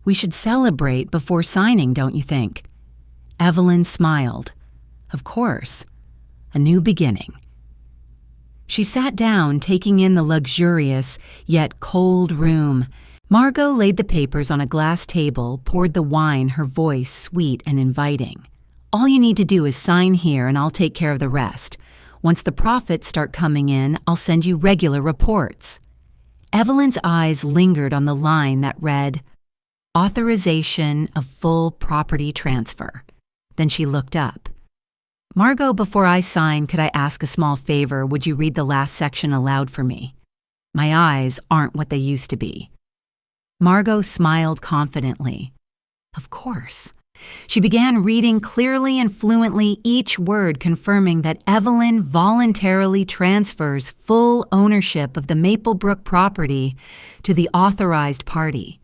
"We should celebrate before signing, don't you think?" Evelyn smiled. "Of course. A new beginning." She sat down, taking in the luxurious, yet cold room. Margot laid the papers on a glass table, poured the wine, her voice sweet and inviting. "All you need to do is sign here and I'll take care of the rest. Once the profits start coming in, I'll send you regular reports." Evelyn's eyes lingered on the line that read, "Authorization of full property transfer." Then she looked up. "Margot, before I sign, could I ask a small favor? Would you read the last section aloud for me? My eyes aren't what they used to be." Margot smiled confidently. "Of course." She began reading clearly and fluently, each word confirming that Evelyn voluntarily transfers full ownership of the Maplebrook property to the authorized party.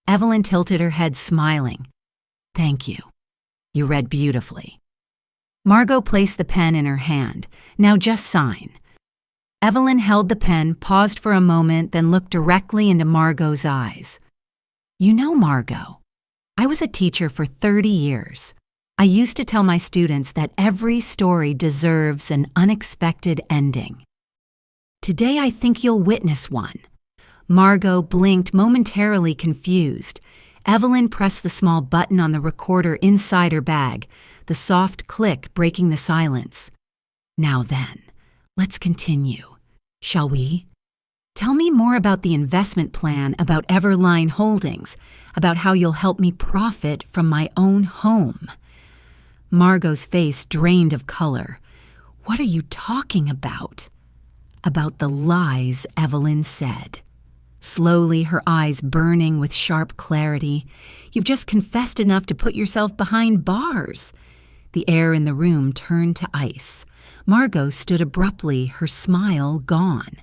Evelyn tilted her head, smiling. "Thank you. You read beautifully." Margot placed the pen in her hand. "Now just sign." Evelyn held the pen, paused for a moment, then looked directly into Margot's eyes. "You know, Margot, I was a teacher for 30 years. I used to tell my students that every story deserves an unexpected ending. Today I think you'll witness one." Margot blinked, momentarily confused. Evelyn pressed the small button on the recorder inside her bag, the soft click breaking the silence. "Now then, let's continue. Shall we? Tell me more about the investment plan, about Everline Holdings, about how you'll help me profit from my own home." Margot's face drained of color. "What are you talking about?" "About the lies Evelyn said." Slowly, her eyes burning with sharp clarity. "You've just confessed enough to put yourself behind bars." The air in the room turned to ice. Margot stood abruptly, her smile gone.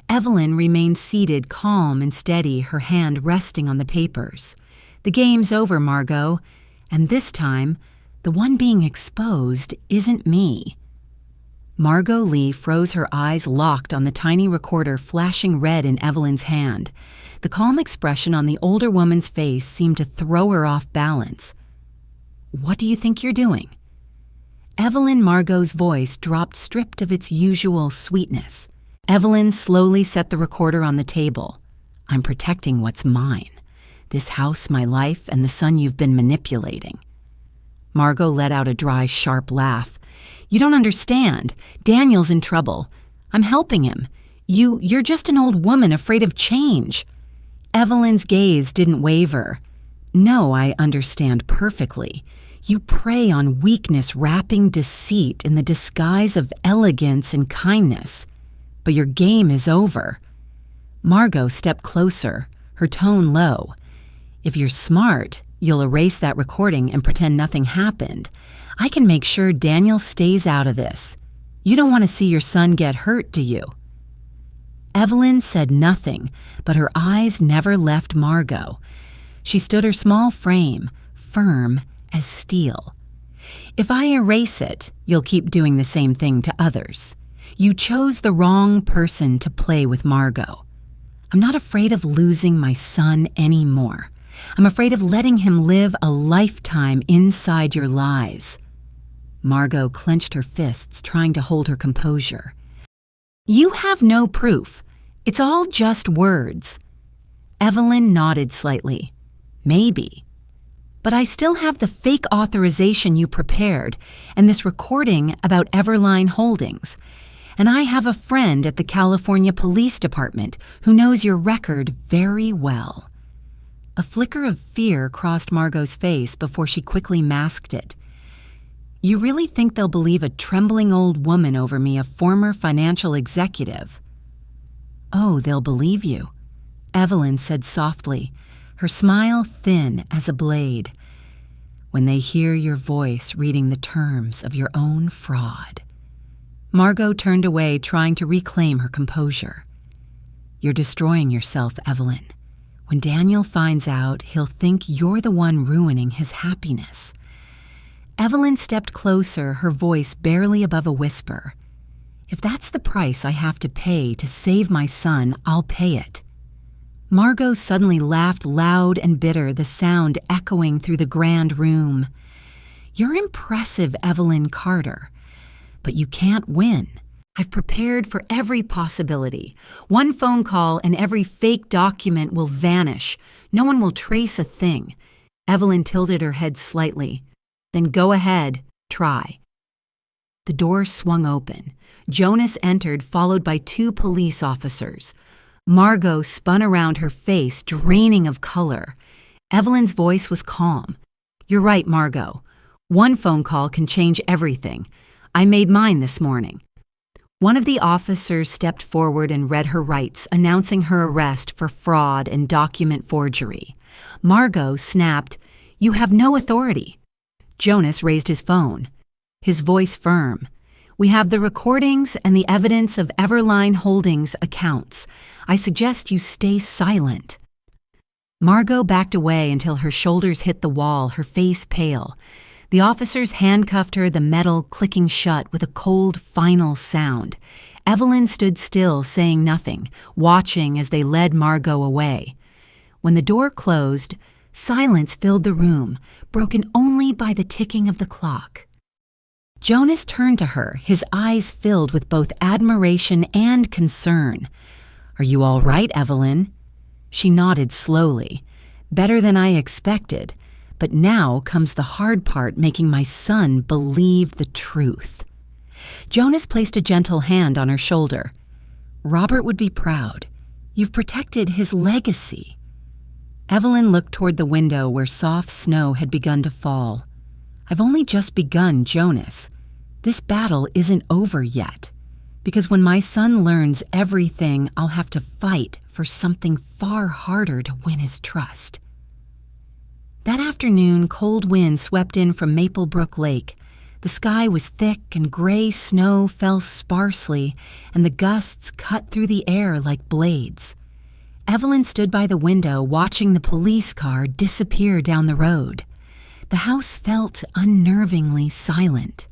Evelyn remained seated, calm and steady, her hand resting on the papers. "The game's over, Margot. And this time, the one being exposed isn't me." Margot Lee froze, her eyes locked on the tiny recorder flashing red in Evelyn's hand. The calm expression on the older woman's face seemed to throw her off balance. "What do you think you're doing?" Evelyn Margot's voice dropped, stripped of its usual sweetness. Evelyn slowly set the recorder on the table. I'm protecting what's mine. This house, my life, and the son you've been manipulating." Margot let out a dry, sharp laugh. "You don't understand. Daniel's in trouble. I'm helping him. You're just an old woman afraid of change." Evelyn's gaze didn't waver. "No, I understand perfectly. You prey on weakness, wrapping deceit in the disguise of elegance and kindness. But your game is over." Margot stepped closer, her tone low. "If you're smart, you'll erase that recording and pretend nothing happened. I can make sure Daniel stays out of this. You don't want to see your son get hurt, do you?" Evelyn said nothing, but her eyes never left Margot. She stood her small frame, firm as steel. "If I erase it, you'll keep doing the same thing to others. You chose the wrong person to play with Margot. I'm not afraid of losing my son anymore. I'm afraid of letting him live a lifetime inside your lies." Margot clenched her fists, trying to hold her composure. "You have no proof. It's all just words." Evelyn nodded slightly. "Maybe. But I still have the fake authorization you prepared and this recording about Everline Holdings. And I have a friend at the California Police Department who knows your record very well." A flicker of fear crossed Margot's face before she quickly masked it. "You really think they'll believe a trembling old woman over me, a former financial executive?" "Oh, they'll believe you," Evelyn said softly, her smile thin as a blade, "when they hear your voice reading the terms of your own fraud." Margot turned away, trying to reclaim her composure. "You're destroying yourself, Evelyn. When Daniel finds out, he'll think you're the one ruining his happiness." Evelyn stepped closer, her voice barely above a whisper. "If that's the price I have to pay to save my son, I'll pay it." Margot suddenly laughed loud and bitter, the sound echoing through the grand room. "You're impressive, Evelyn Carter. But you can't win. I've prepared for every possibility. One phone call and every fake document will vanish. No one will trace a thing." Evelyn tilted her head slightly. "Then go ahead, try." The door swung open. Jonas entered, followed by 2 police officers. Margot spun around, her face draining of color. Evelyn's voice was calm. "You're right, Margot. One phone call can change everything. I made mine this morning." One of the officers stepped forward and read her rights, announcing her arrest for fraud and document forgery. Margot snapped, "You have no authority." Jonas raised his phone, his voice firm. "We have the recordings and the evidence of Everline Holdings accounts. I suggest you stay silent." Margot backed away until her shoulders hit the wall, her face pale. The officers handcuffed her, the metal clicking shut with a cold, final sound. Evelyn stood still, saying nothing, watching as they led Margot away. When the door closed, silence filled the room, broken only by the ticking of the clock. Jonas turned to her, his eyes filled with both admiration and concern. "Are you all right, Evelyn?" She nodded slowly. "Better than I expected. But now comes the hard part, making my son believe the truth." Jonas placed a gentle hand on her shoulder. "Robert would be proud. You've protected his legacy." Evelyn looked toward the window where soft snow had begun to fall. "I've only just begun, Jonas. This battle isn't over yet. Because when my son learns everything, I'll have to fight for something far harder to win his trust." That afternoon, cold wind swept in from Maplebrook Lake. The sky was thick and gray snow fell sparsely, and the gusts cut through the air like blades. Evelyn stood by the window watching the police car disappear down the road. The house felt unnervingly silent.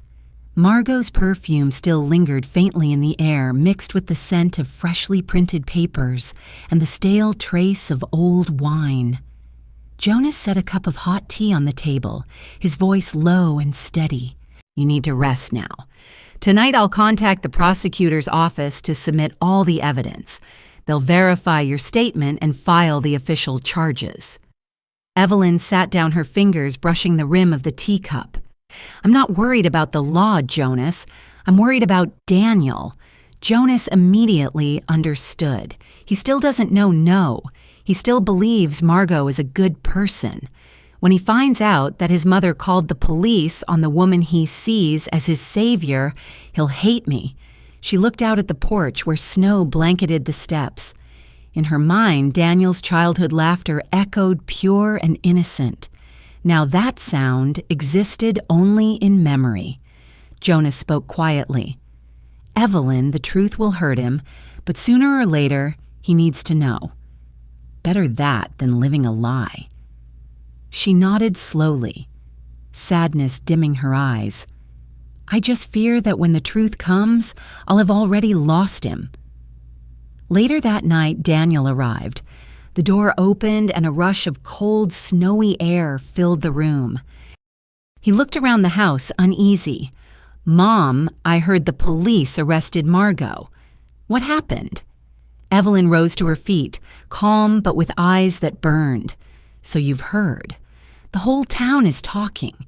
Margot's perfume still lingered faintly in the air, mixed with the scent of freshly printed papers and the stale trace of old wine. Jonas set a cup of hot tea on the table, his voice low and steady. "You need to rest now. Tonight I'll contact the prosecutor's office to submit all the evidence. They'll verify your statement and file the official charges. Evelyn sat down her fingers, brushing the rim of the teacup. I'm not worried about the law, Jonas. I'm worried about Daniel. Jonas immediately understood. He still doesn't know no. He still believes Margot is a good person. When he finds out that his mother called the police on the woman he sees as his savior, he'll hate me. She looked out at the porch where snow blanketed the steps. In her mind, Daniel's childhood laughter echoed pure and innocent. Now that sound existed only in memory. Jonas spoke quietly. Evelyn, the truth will hurt him, but sooner or later, he needs to know. Better that than living a lie. She nodded slowly, sadness dimming her eyes. I just fear that when the truth comes, I'll have already lost him. Later that night, Daniel arrived. The door opened and a rush of cold, snowy air filled the room. He looked around the house, uneasy. Mom, I heard the police arrested Margot. What happened? Evelyn rose to her feet, calm but with eyes that burned. So you've heard. The whole town is talking.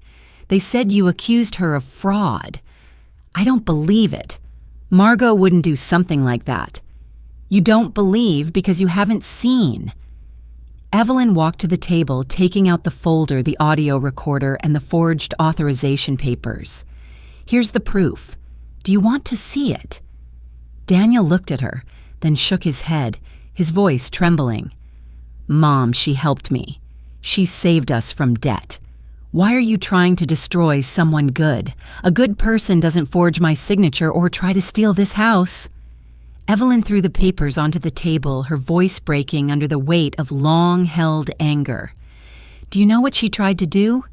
They said you accused her of fraud. I don't believe it. Margot wouldn't do something like that. You don't believe because you haven't seen. Evelyn walked to the table, taking out the folder, the audio recorder, and the forged authorization papers. Here's the proof. Do you want to see it? Daniel looked at her, then shook his head, his voice trembling. Mom, she helped me. She saved us from debt. Why are you trying to destroy someone good? A good person doesn't forge my signature or try to steal this house. Evelyn threw the papers onto the table, her voice breaking under the weight of long-held anger. Do you know what she tried to do?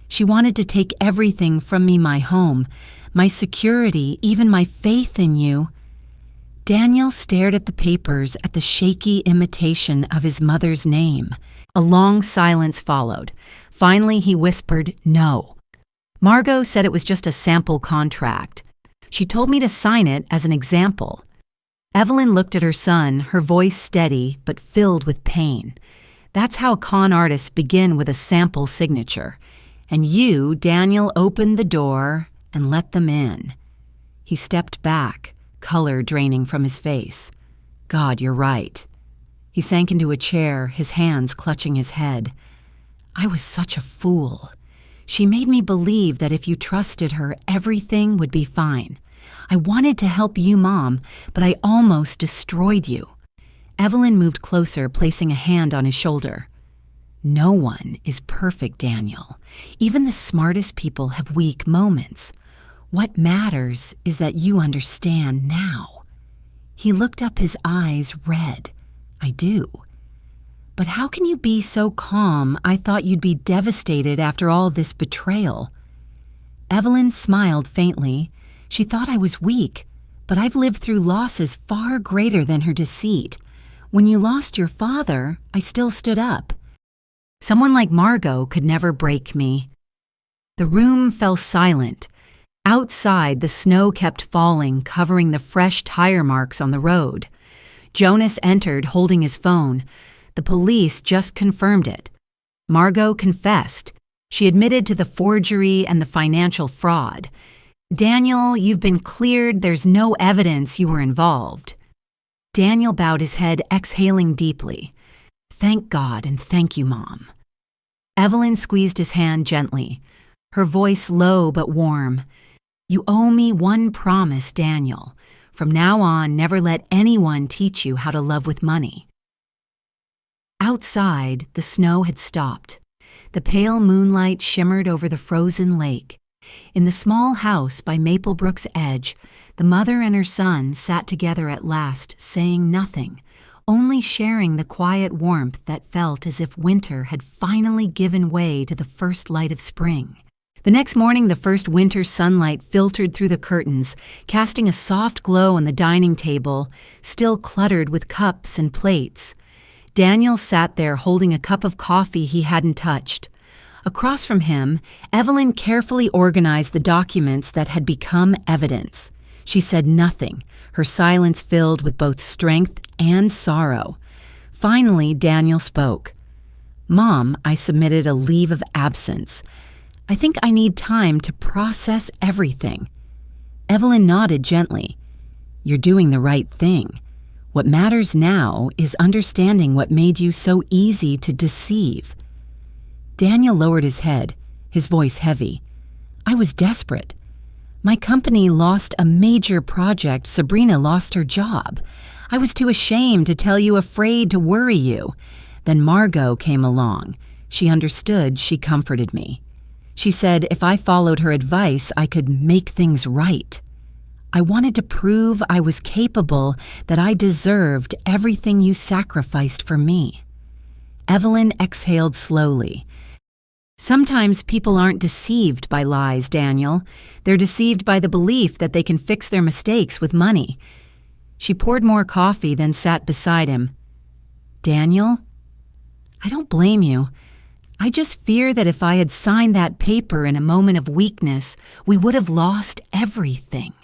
She wanted to take everything from me, my home, my security, even my faith in you. Daniel stared at the papers, at the shaky imitation of his mother's name. A long silence followed. Finally, he whispered, no. Margot said it was just a sample contract. She told me to sign it as an example. Evelyn looked at her son, her voice steady but filled with pain. That's how con artists begin, with a sample signature. And you, Daniel, opened the door and let them in. He stepped back, color draining from his face. God, you're right. He sank into a chair, his hands clutching his head. I was such a fool. She made me believe that if you trusted her, everything would be fine. I wanted to help you, Mom, but I almost destroyed you. Evelyn moved closer, placing a hand on his shoulder. No one is perfect, Daniel. Even the smartest people have weak moments. What matters is that you understand now. He looked up, his eyes red. I do. But how can you be so calm? I thought you'd be devastated after all this betrayal. Evelyn smiled faintly. She thought I was weak, but I've lived through losses far greater than her deceit. When you lost your father, I still stood up. Someone like Margot could never break me. The room fell silent. Outside, the snow kept falling, covering the fresh tire marks on the road. Jonas entered, holding his phone. The police just confirmed it. Margot confessed. She admitted to the forgery and the financial fraud. Daniel, you've been cleared. There's no evidence you were involved. Daniel bowed his head, exhaling deeply. Thank God and thank you, Mom. Evelyn squeezed his hand gently, her voice low but warm. You owe me one promise, Daniel. From now on, never let anyone teach you how to love with money. Outside, the snow had stopped. The pale moonlight shimmered over the frozen lake. In the small house by Maplebrook's edge, the mother and her son sat together at last, saying nothing, only sharing the quiet warmth that felt as if winter had finally given way to the first light of spring. The next morning, the first winter sunlight filtered through the curtains, casting a soft glow on the dining table, still cluttered with cups and plates. Daniel sat there holding a cup of coffee he hadn't touched. Across from him, Evelyn carefully organized the documents that had become evidence. She said nothing, her silence filled with both strength and sorrow. Finally, Daniel spoke. "Mom, I submitted a leave of absence. I think I need time to process everything." Evelyn nodded gently. "You're doing the right thing. What matters now is understanding what made you so easy to deceive." Daniel lowered his head, his voice heavy. "I was desperate. My company lost a major project. Sabrina lost her job. I was too ashamed to tell you, afraid to worry you. Then Margot came along. She understood, she comforted me. She said if I followed her advice, I could make things right. I wanted to prove I was capable, that I deserved everything you sacrificed for me." Evelyn exhaled slowly. "Sometimes people aren't deceived by lies, Daniel. They're deceived by the belief that they can fix their mistakes with money." She poured more coffee, then sat beside him. "Daniel, I don't blame you. I just fear that if I had signed that paper in a moment of weakness, we would have lost everything.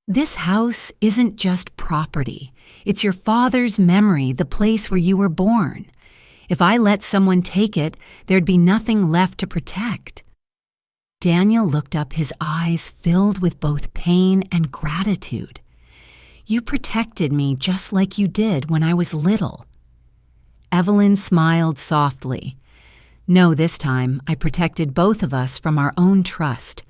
This house isn't just property. It's your father's memory, the place where you were born. If I let someone take it, there'd be nothing left to protect." Daniel looked up, his eyes filled with both pain and gratitude. "You protected me just like you did when I was little." Evelyn smiled softly. "No, this time I protected both of us from our own trust."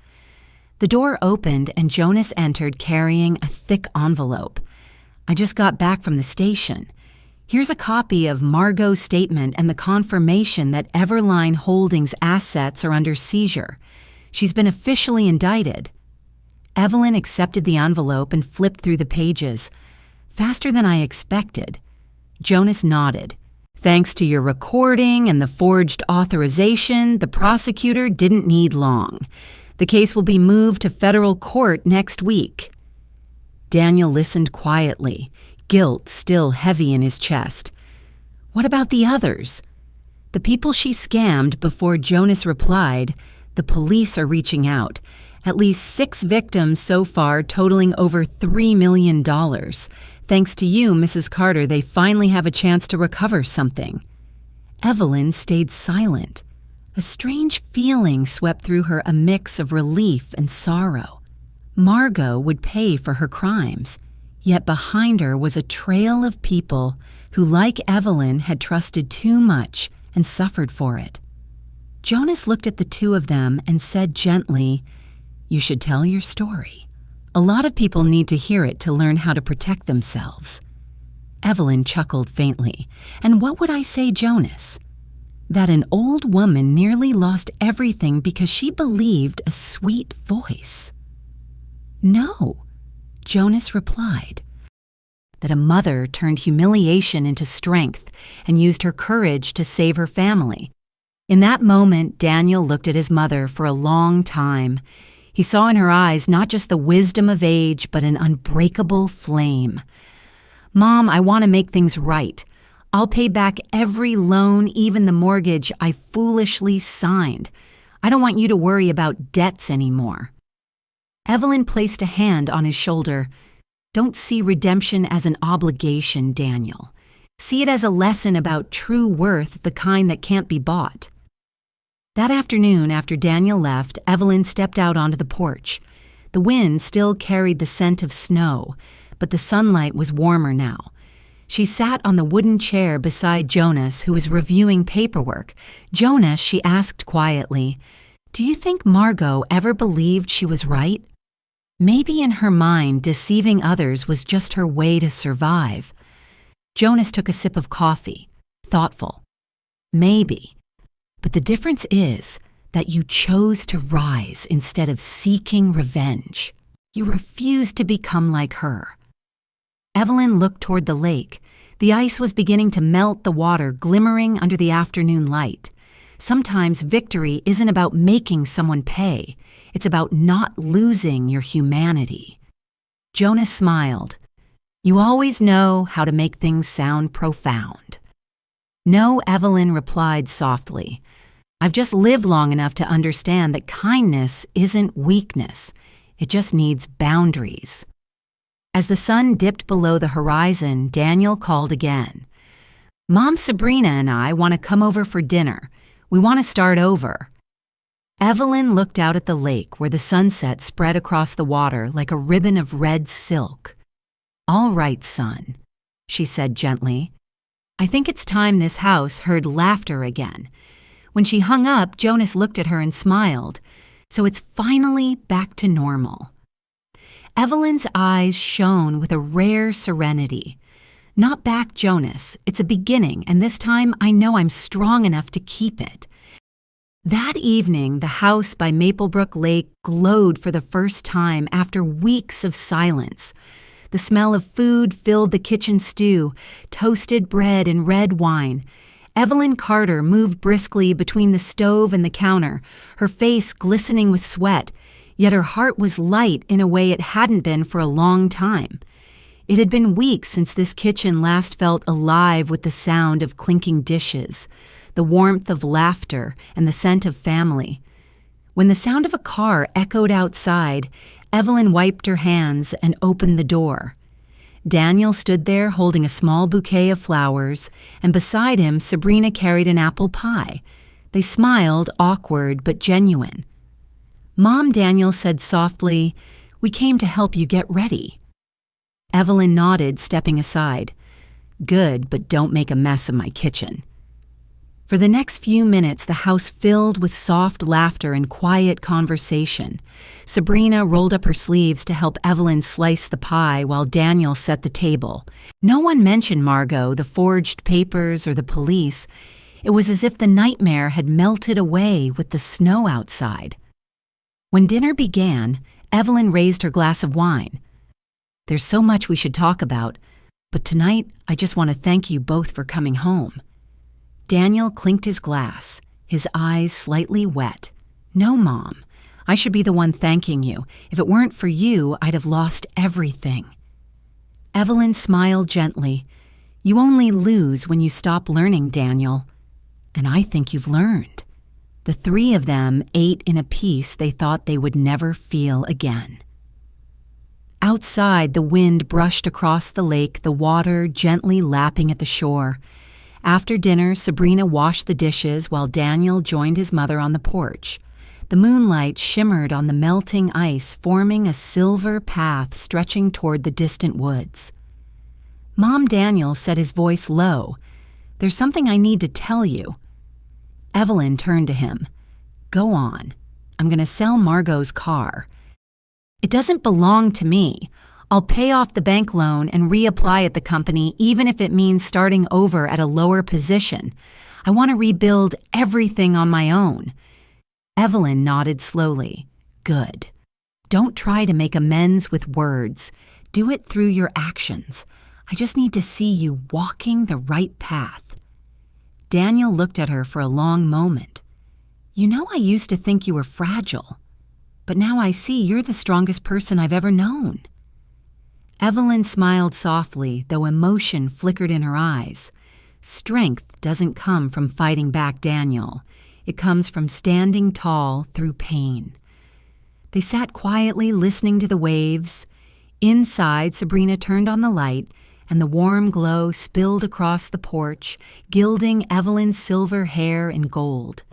The door opened and Jonas entered carrying a thick envelope. "I just got back from the station. Here's a copy of Margot's statement and the confirmation that Everline Holdings' assets are under seizure. She's been officially indicted." Evelyn accepted the envelope and flipped through the pages. "Faster than I expected." Jonas nodded. "Thanks to your recording and the forged authorization, the prosecutor didn't need long. The case will be moved to federal court next week." Daniel listened quietly, guilt still heavy in his chest. "What about the others?" "The people she scammed," before Jonas replied. "The police are reaching out. At least 6 victims so far, totaling over $3 million. Thanks to you, Mrs. Carter, they finally have a chance to recover something." Evelyn stayed silent. A strange feeling swept through her, a mix of relief and sorrow. Margot would pay for her crimes, yet behind her was a trail of people who, like Evelyn, had trusted too much and suffered for it. Jonas looked at the two of them and said gently, "You should tell your story. A lot of people need to hear it to learn how to protect themselves." Evelyn chuckled faintly. "And what would I say, Jonas? That an old woman nearly lost everything because she believed a sweet voice?" "No," Jonas replied. "That a mother turned humiliation into strength and used her courage to save her family." In that moment, Daniel looked at his mother for a long time. He saw in her eyes not just the wisdom of age, but an unbreakable flame. "Mom, I want to make things right. I'll pay back every loan, even the mortgage I foolishly signed. I don't want you to worry about debts anymore." Evelyn placed a hand on his shoulder. "Don't see redemption as an obligation, Daniel. See it as a lesson about true worth, the kind that can't be bought." That afternoon, after Daniel left, Evelyn stepped out onto the porch. The wind still carried the scent of snow, but the sunlight was warmer now. She sat on the wooden chair beside Jonas, who was reviewing paperwork. "Jonas," she asked quietly, "do you think Margot ever believed she was right? Maybe in her mind, deceiving others was just her way to survive." Jonas took a sip of coffee, thoughtful. "Maybe. But the difference is that you chose to rise instead of seeking revenge. You refused to become like her." Evelyn looked toward the lake. The ice was beginning to melt, the water glimmering under the afternoon light. Sometimes victory isn't about making someone pay. It's about not losing your humanity. Jonas smiled. "You always know how to make things sound profound." "No," Evelyn replied softly. "I've just lived long enough to understand that kindness isn't weakness. It just needs boundaries." As the sun dipped below the horizon, Daniel called again. "Mom, Sabrina and I want to come over for dinner. We want to start over." Evelyn looked out at the lake where the sunset spread across the water like a ribbon of red silk. "All right, son," she said gently. "I think it's time this house heard laughter again." When she hung up, Jonas looked at her and smiled. "So it's finally back to normal." Evelyn's eyes shone with a rare serenity. "Not back, Jonas. It's a beginning, and this time I know I'm strong enough to keep it." That evening, the house by Maplebrook Lake glowed for the first time after weeks of silence. The smell of food filled the kitchen stew, toasted bread and red wine. Evelyn Carter moved briskly between the stove and the counter, her face glistening with sweat, yet her heart was light in a way it hadn't been for a long time. It had been weeks since this kitchen last felt alive with the sound of clinking dishes, the warmth of laughter, and the scent of family. When the sound of a car echoed outside, Evelyn wiped her hands and opened the door. Daniel stood there holding a small bouquet of flowers, and beside him Sabrina carried an apple pie. They smiled, awkward but genuine. "Mom," Daniel said softly, "we came to help you get ready." Evelyn nodded, stepping aside. "Good, but don't make a mess of my kitchen." For the next few minutes, the house filled with soft laughter and quiet conversation. Sabrina rolled up her sleeves to help Evelyn slice the pie while Daniel set the table. No one mentioned Margot, the forged papers, or the police. It was as if the nightmare had melted away with the snow outside. When dinner began, Evelyn raised her glass of wine. "There's so much we should talk about, but tonight I just want to thank you both for coming home." Daniel clinked his glass, his eyes slightly wet. "No, Mom. I should be the one thanking you. If it weren't for you, I'd have lost everything." Evelyn smiled gently. "You only lose when you stop learning, Daniel. And I think you've learned." The three of them ate in a peace they thought they would never feel again. Outside, the wind brushed across the lake, the water gently lapping at the shore. After dinner, Sabrina washed the dishes while Daniel joined his mother on the porch. The moonlight shimmered on the melting ice, forming a silver path stretching toward the distant woods. "Mom," Daniel said, his voice low, "there's something I need to tell you." Evelyn turned to him. "Go on. I'm going to sell Margot's car. It doesn't belong to me. I'll pay off the bank loan and reapply at the company, even if it means starting over at a lower position. I want to rebuild everything on my own." Evelyn nodded slowly. "Good. Don't try to make amends with words. Do it through your actions. I just need to see you walking the right path." Daniel looked at her for a long moment. "You know, I used to think you were fragile, but now I see you're the strongest person I've ever known." Evelyn smiled softly, though emotion flickered in her eyes. Strength doesn't come from fighting back, Daniel. It comes from standing tall through pain. They sat quietly listening to the waves. Inside, Sabrina turned on the light, and the warm glow spilled across the porch, gilding Evelyn's silver hair in gold.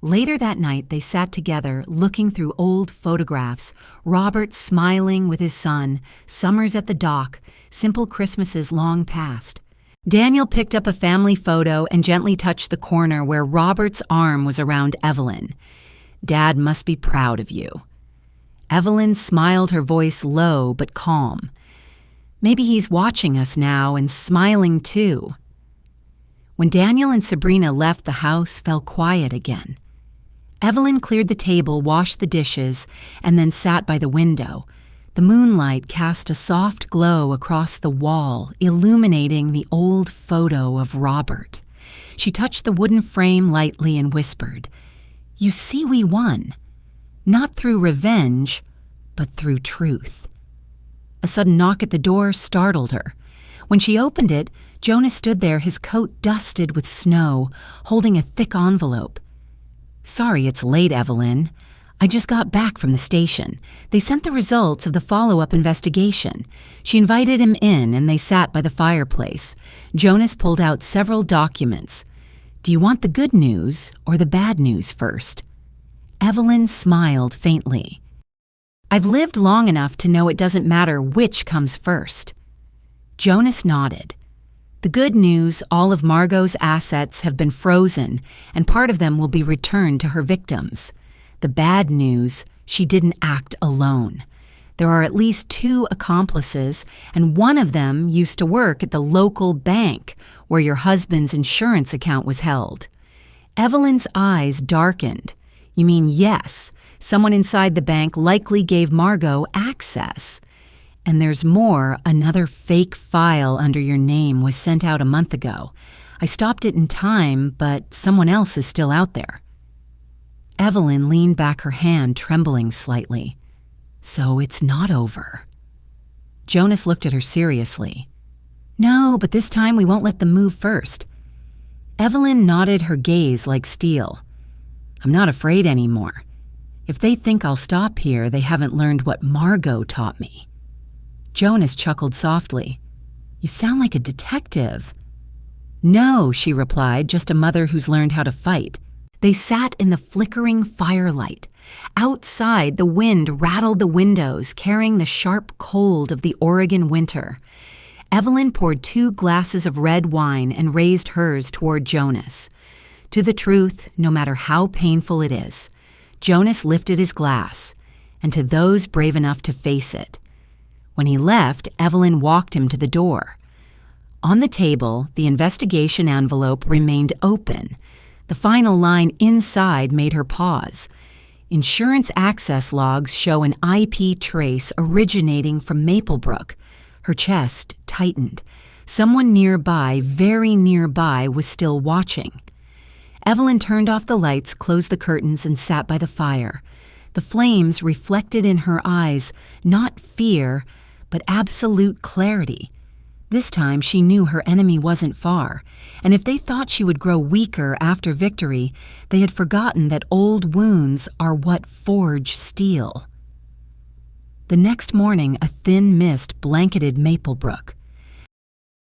Later that night, they sat together, looking through old photographs, Robert smiling with his son, summers at the dock, simple Christmases long past. Daniel picked up a family photo and gently touched the corner where Robert's arm was around Evelyn. "Dad must be proud of you." Evelyn smiled, her voice low but calm. "Maybe he's watching us now and smiling too." When Daniel and Sabrina left, the house fell quiet again. Evelyn cleared the table, washed the dishes, and then sat by the window. The moonlight cast a soft glow across the wall, illuminating the old photo of Robert. She touched the wooden frame lightly and whispered, "You see, we won. Not through revenge, but through truth." A sudden knock at the door startled her. When she opened it, Jonas stood there, his coat dusted with snow, holding a thick envelope. "Sorry it's late, Evelyn. I just got back from the station. They sent the results of the follow-up investigation. She invited him in and they sat by the fireplace. Jonas pulled out several documents. Do you want the good news or the bad news first? Evelyn smiled faintly. I've lived long enough to know it doesn't matter which comes first. Jonas nodded. The good news, all of Margot's assets have been frozen and part of them will be returned to her victims. The bad news, she didn't act alone. There are at least 2 accomplices, and one of them used to work at the local bank where your husband's insurance account was held. Evelyn's eyes darkened. You mean yes, someone inside the bank likely gave Margot access. And there's more, another fake file under your name was sent out a month ago. I stopped it in time, but someone else is still out there. Evelyn leaned back her hand, trembling slightly. So it's not over. Jonas looked at her seriously. No, but this time we won't let them move first. Evelyn nodded, her gaze like steel. I'm not afraid anymore. If they think I'll stop here, they haven't learned what Margot taught me. Jonas chuckled softly. You sound like a detective. No, she replied, just a mother who's learned how to fight. They sat in the flickering firelight. Outside, the wind rattled the windows, carrying the sharp cold of the Oregon winter. Evelyn poured 2 glasses of red wine and raised hers toward Jonas. To the truth, no matter how painful it is, Jonas lifted his glass, and to those brave enough to face it. When he left, Evelyn walked him to the door. On the table, the investigation envelope remained open. The final line inside made her pause. Insurance access logs show an IP trace originating from Maplebrook. Her chest tightened. Someone nearby, very nearby, was still watching. Evelyn turned off the lights, closed the curtains, and sat by the fire. The flames reflected in her eyes not fear, but absolute clarity. This time she knew her enemy wasn't far, and if they thought she would grow weaker after victory, they had forgotten that old wounds are what forge steel. The next morning, a thin mist blanketed Maplebrook.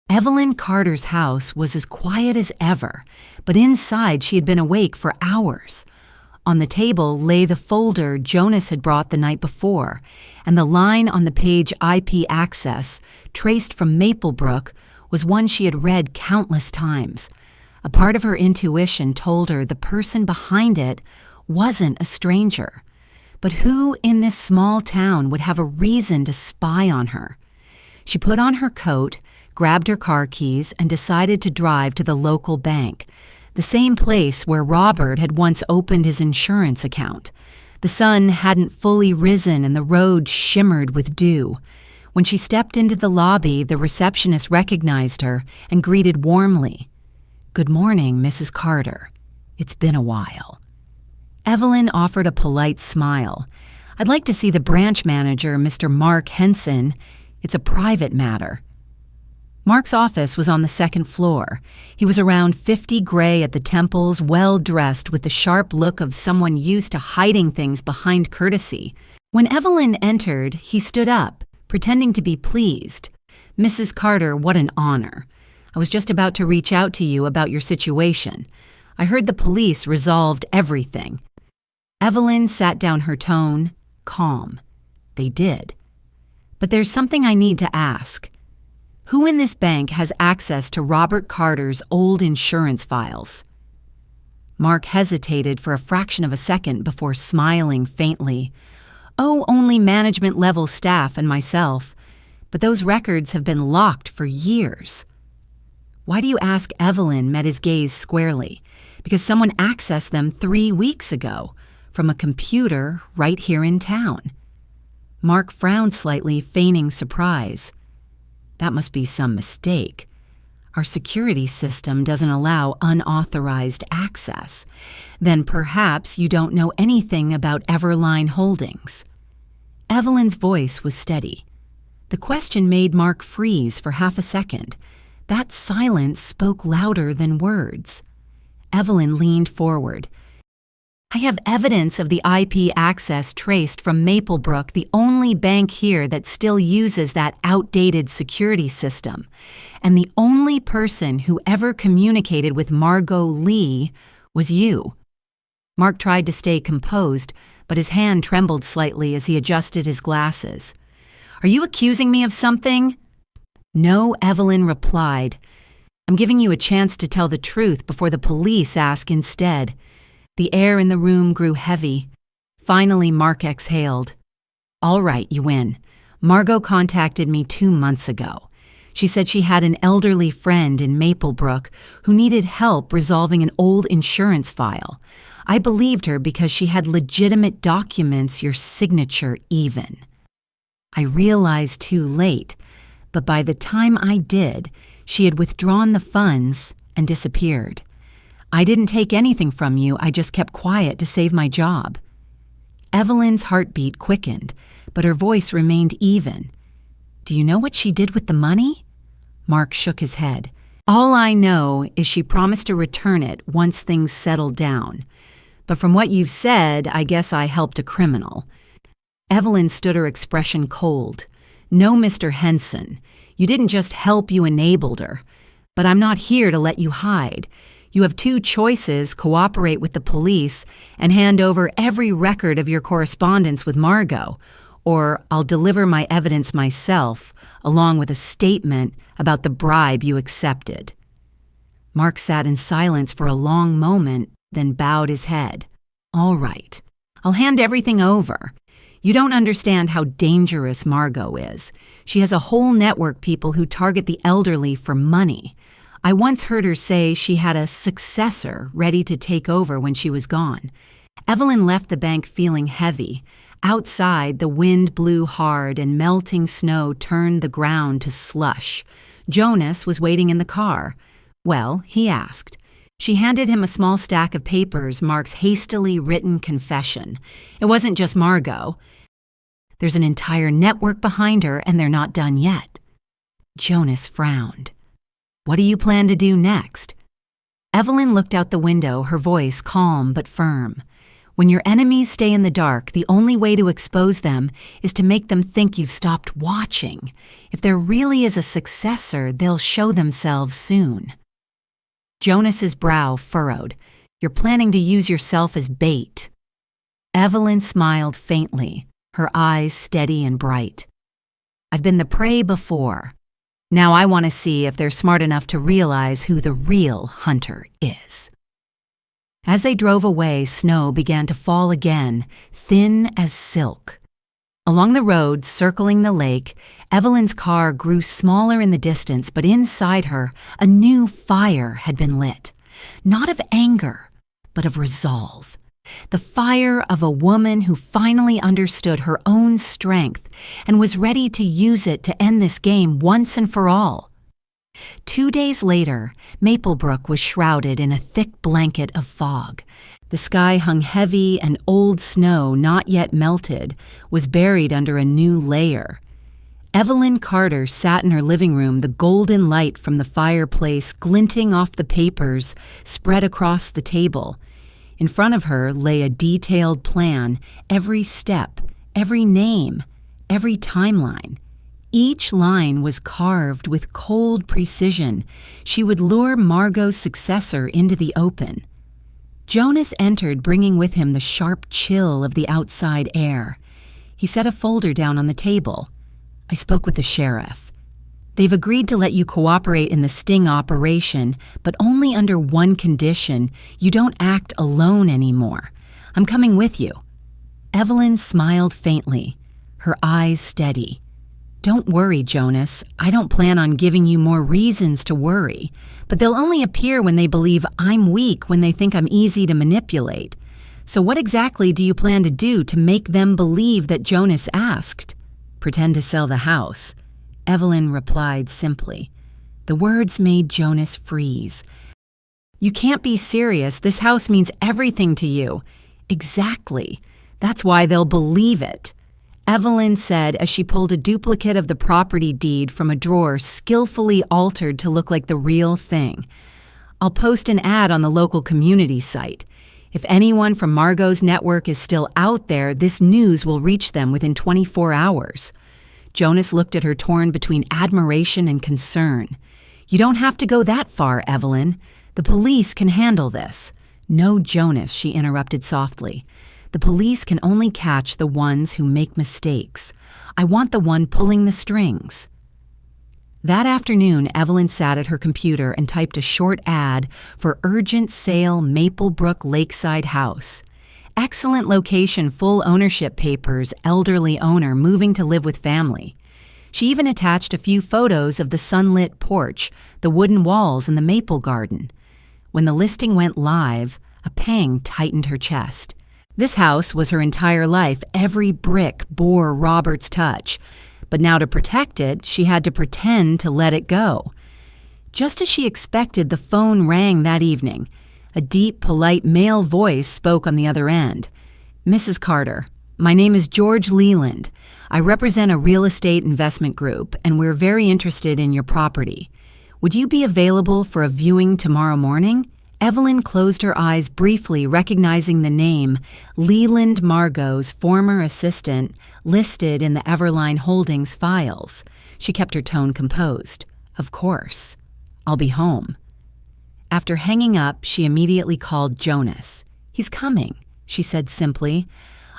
Evelyn Carter's house was as quiet as ever, but inside she had been awake for hours. On the table lay the folder Jonas had brought the night before, and the line on the page IP access, traced from Maplebrook, was one she had read countless times. A part of her intuition told her the person behind it wasn't a stranger. But who in this small town would have a reason to spy on her? She put on her coat, grabbed her car keys, and decided to drive to the local bank, the same place where Robert had once opened his insurance account. The sun hadn't fully risen and the road shimmered with dew. When she stepped into the lobby, the receptionist recognized her and greeted warmly. "Good morning, Mrs. Carter. It's been a while." Evelyn offered a polite smile. "I'd like to see the branch manager, Mr. Mark Henson. It's a private matter." Mark's office was on the 2nd floor. He was around 50, gray at the temples, well-dressed with the sharp look of someone used to hiding things behind courtesy. When Evelyn entered, he stood up, pretending to be pleased. "Mrs. Carter, what an honor. I was just about to reach out to you about your situation. I heard the police resolved everything." Evelyn sat down, her tone calm. "They did. But there's something I need to ask. Who in this bank has access to Robert Carter's old insurance files?" Mark hesitated for a fraction of a second before smiling faintly. "Oh, only management-level staff and myself. But those records have been locked for years." "Why do you ask?" Evelyn met his gaze squarely. "Because someone accessed them 3 weeks ago, from a computer right here in town." Mark frowned slightly, feigning surprise. "That must be some mistake. Our security system doesn't allow unauthorized access. Then perhaps you don't know anything about Everline Holdings." Evelyn's voice was steady. The question made Mark freeze for half a second. That silence spoke louder than words. Evelyn leaned forward. I have evidence of the IP access traced from Maplebrook, the only bank here that still uses that outdated security system. And the only person who ever communicated with Margot Lee was you. Mark tried to stay composed, but his hand trembled slightly as he adjusted his glasses. Are you accusing me of something? No, Evelyn replied. I'm giving you a chance to tell the truth before the police ask instead. The air in the room grew heavy. Finally, Mark exhaled. All right, you win. Margot contacted me 2 months ago. She said she had an elderly friend in Maplebrook who needed help resolving an old insurance file. I believed her because she had legitimate documents, your signature even. I realized too late, but by the time I did, she had withdrawn the funds and disappeared. I didn't take anything from you, I just kept quiet to save my job. Evelyn's heartbeat quickened, but her voice remained even. Do you know what she did with the money? Mark shook his head. All I know is she promised to return it once things settled down. But from what you've said, I guess I helped a criminal. Evelyn stood, her expression cold. No, Mr. Henson. You didn't just help, you enabled her. But I'm not here to let you hide. You have 2 choices: cooperate with the police and hand over every record of your correspondence with Margot, or I'll deliver my evidence myself, along with a statement about the bribe you accepted. Mark sat in silence for a long moment, then bowed his head. All right, I'll hand everything over. You don't understand how dangerous Margot is. She has a whole network people who target the elderly for money. I once heard her say she had a successor ready to take over when she was gone. Evelyn left the bank feeling heavy. Outside, the wind blew hard and melting snow turned the ground to slush. Jonas was waiting in the car. Well, he asked. She handed him a small stack of papers, Mark's hastily written confession. It wasn't just Margot. There's an entire network behind her, and they're not done yet. Jonas frowned. What do you plan to do next? Evelyn looked out the window, her voice calm but firm. When your enemies stay in the dark, the only way to expose them is to make them think you've stopped watching. If there really is a successor, they'll show themselves soon. Jonas's brow furrowed. You're planning to use yourself as bait. Evelyn smiled faintly, her eyes steady and bright. I've been the prey before. Now I want to see if they're smart enough to realize who the real hunter is. As they drove away, snow began to fall again, thin as silk. Along the road, circling the lake, Evelyn's car grew smaller in the distance, but inside her, a new fire had been lit. Not of anger, but of resolve. The fire of a woman who finally understood her own strength and was ready to use it to end this game once and for all. 2 days later, Maplebrook was shrouded in a thick blanket of fog. The sky hung heavy, and old snow, not yet melted, was buried under a new layer. Evelyn Carter sat in her living room, the golden light from the fireplace glinting off the papers spread across the table. In front of her lay a detailed plan, every step, every name, every timeline. Each line was carved with cold precision. She would lure Margot's successor into the open. Jonas entered, bringing with him the sharp chill of the outside air. He set a folder down on the table. I spoke with the sheriff. They've agreed to let you cooperate in the sting operation, but only under one condition. You don't act alone anymore. I'm coming with you. Evelyn smiled faintly, her eyes steady. Don't worry, Jonas. I don't plan on giving you more reasons to worry, but they'll only appear when they believe I'm weak, when they think I'm easy to manipulate. So what exactly do you plan to do to make them believe that Jonas asked? Pretend to sell the house. Evelyn replied simply. The words made Jonas freeze. You can't be serious. This house means everything to you. Exactly. That's why they'll believe it. Evelyn said as she pulled a duplicate of the property deed from a drawer skillfully altered to look like the real thing. I'll post an ad on the local community site. If anyone from Margot's network is still out there, this news will reach them within 24 hours. Jonas looked at her, torn between admiration and concern. You don't have to go that far, Evelyn. The police can handle this. No, Jonas, she interrupted softly. The police can only catch the ones who make mistakes. I want the one pulling the strings. That afternoon, Evelyn sat at her computer and typed a short ad for urgent sale Maplebrook Lakeside House. Excellent location, full ownership papers, elderly owner moving to live with family. She even attached a few photos of the sunlit porch, the wooden walls, and the maple garden. When the listing went live, a pang tightened her chest. This house was her entire life. Every brick bore Robert's touch. But now to protect it, she had to pretend to let it go. Just as she expected, the phone rang that evening. A deep, polite male voice spoke on the other end. Mrs. Carter, my name is George Leland. I represent a real estate investment group, and we're very interested in your property. Would you be available for a viewing tomorrow morning? Evelyn closed her eyes briefly, recognizing the name, Leland Margot's former assistant, listed in the Everline Holdings files. She kept her tone composed. Of course. I'll be home. After hanging up, she immediately called Jonas. He's coming, she said simply.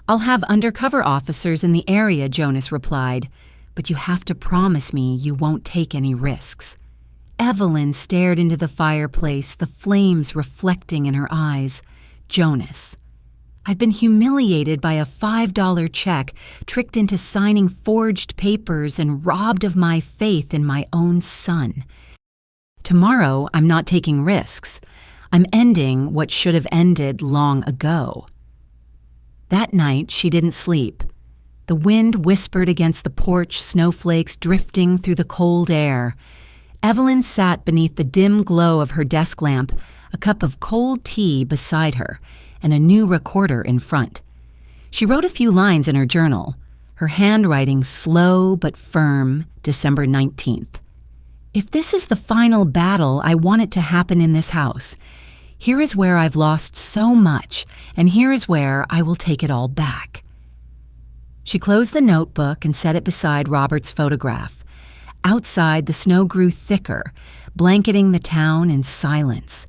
I'll have undercover officers in the area, Jonas replied. But you have to promise me you won't take any risks. Evelyn stared into the fireplace, the flames reflecting in her eyes. Jonas. I've been humiliated by a $5 check, tricked into signing forged papers, and robbed of my faith in my own son. Tomorrow, I'm not taking risks. I'm ending what should have ended long ago. That night, she didn't sleep. The wind whispered against the porch, snowflakes drifting through the cold air. Evelyn sat beneath the dim glow of her desk lamp, a cup of cold tea beside her, and a new recorder in front. She wrote a few lines in her journal, her handwriting slow but firm, December 19th. If this is the final battle, I want it to happen in this house. Here is where I've lost so much, and here is where I will take it all back. She closed the notebook and set it beside Robert's photograph. Outside, the snow grew thicker, blanketing the town in silence.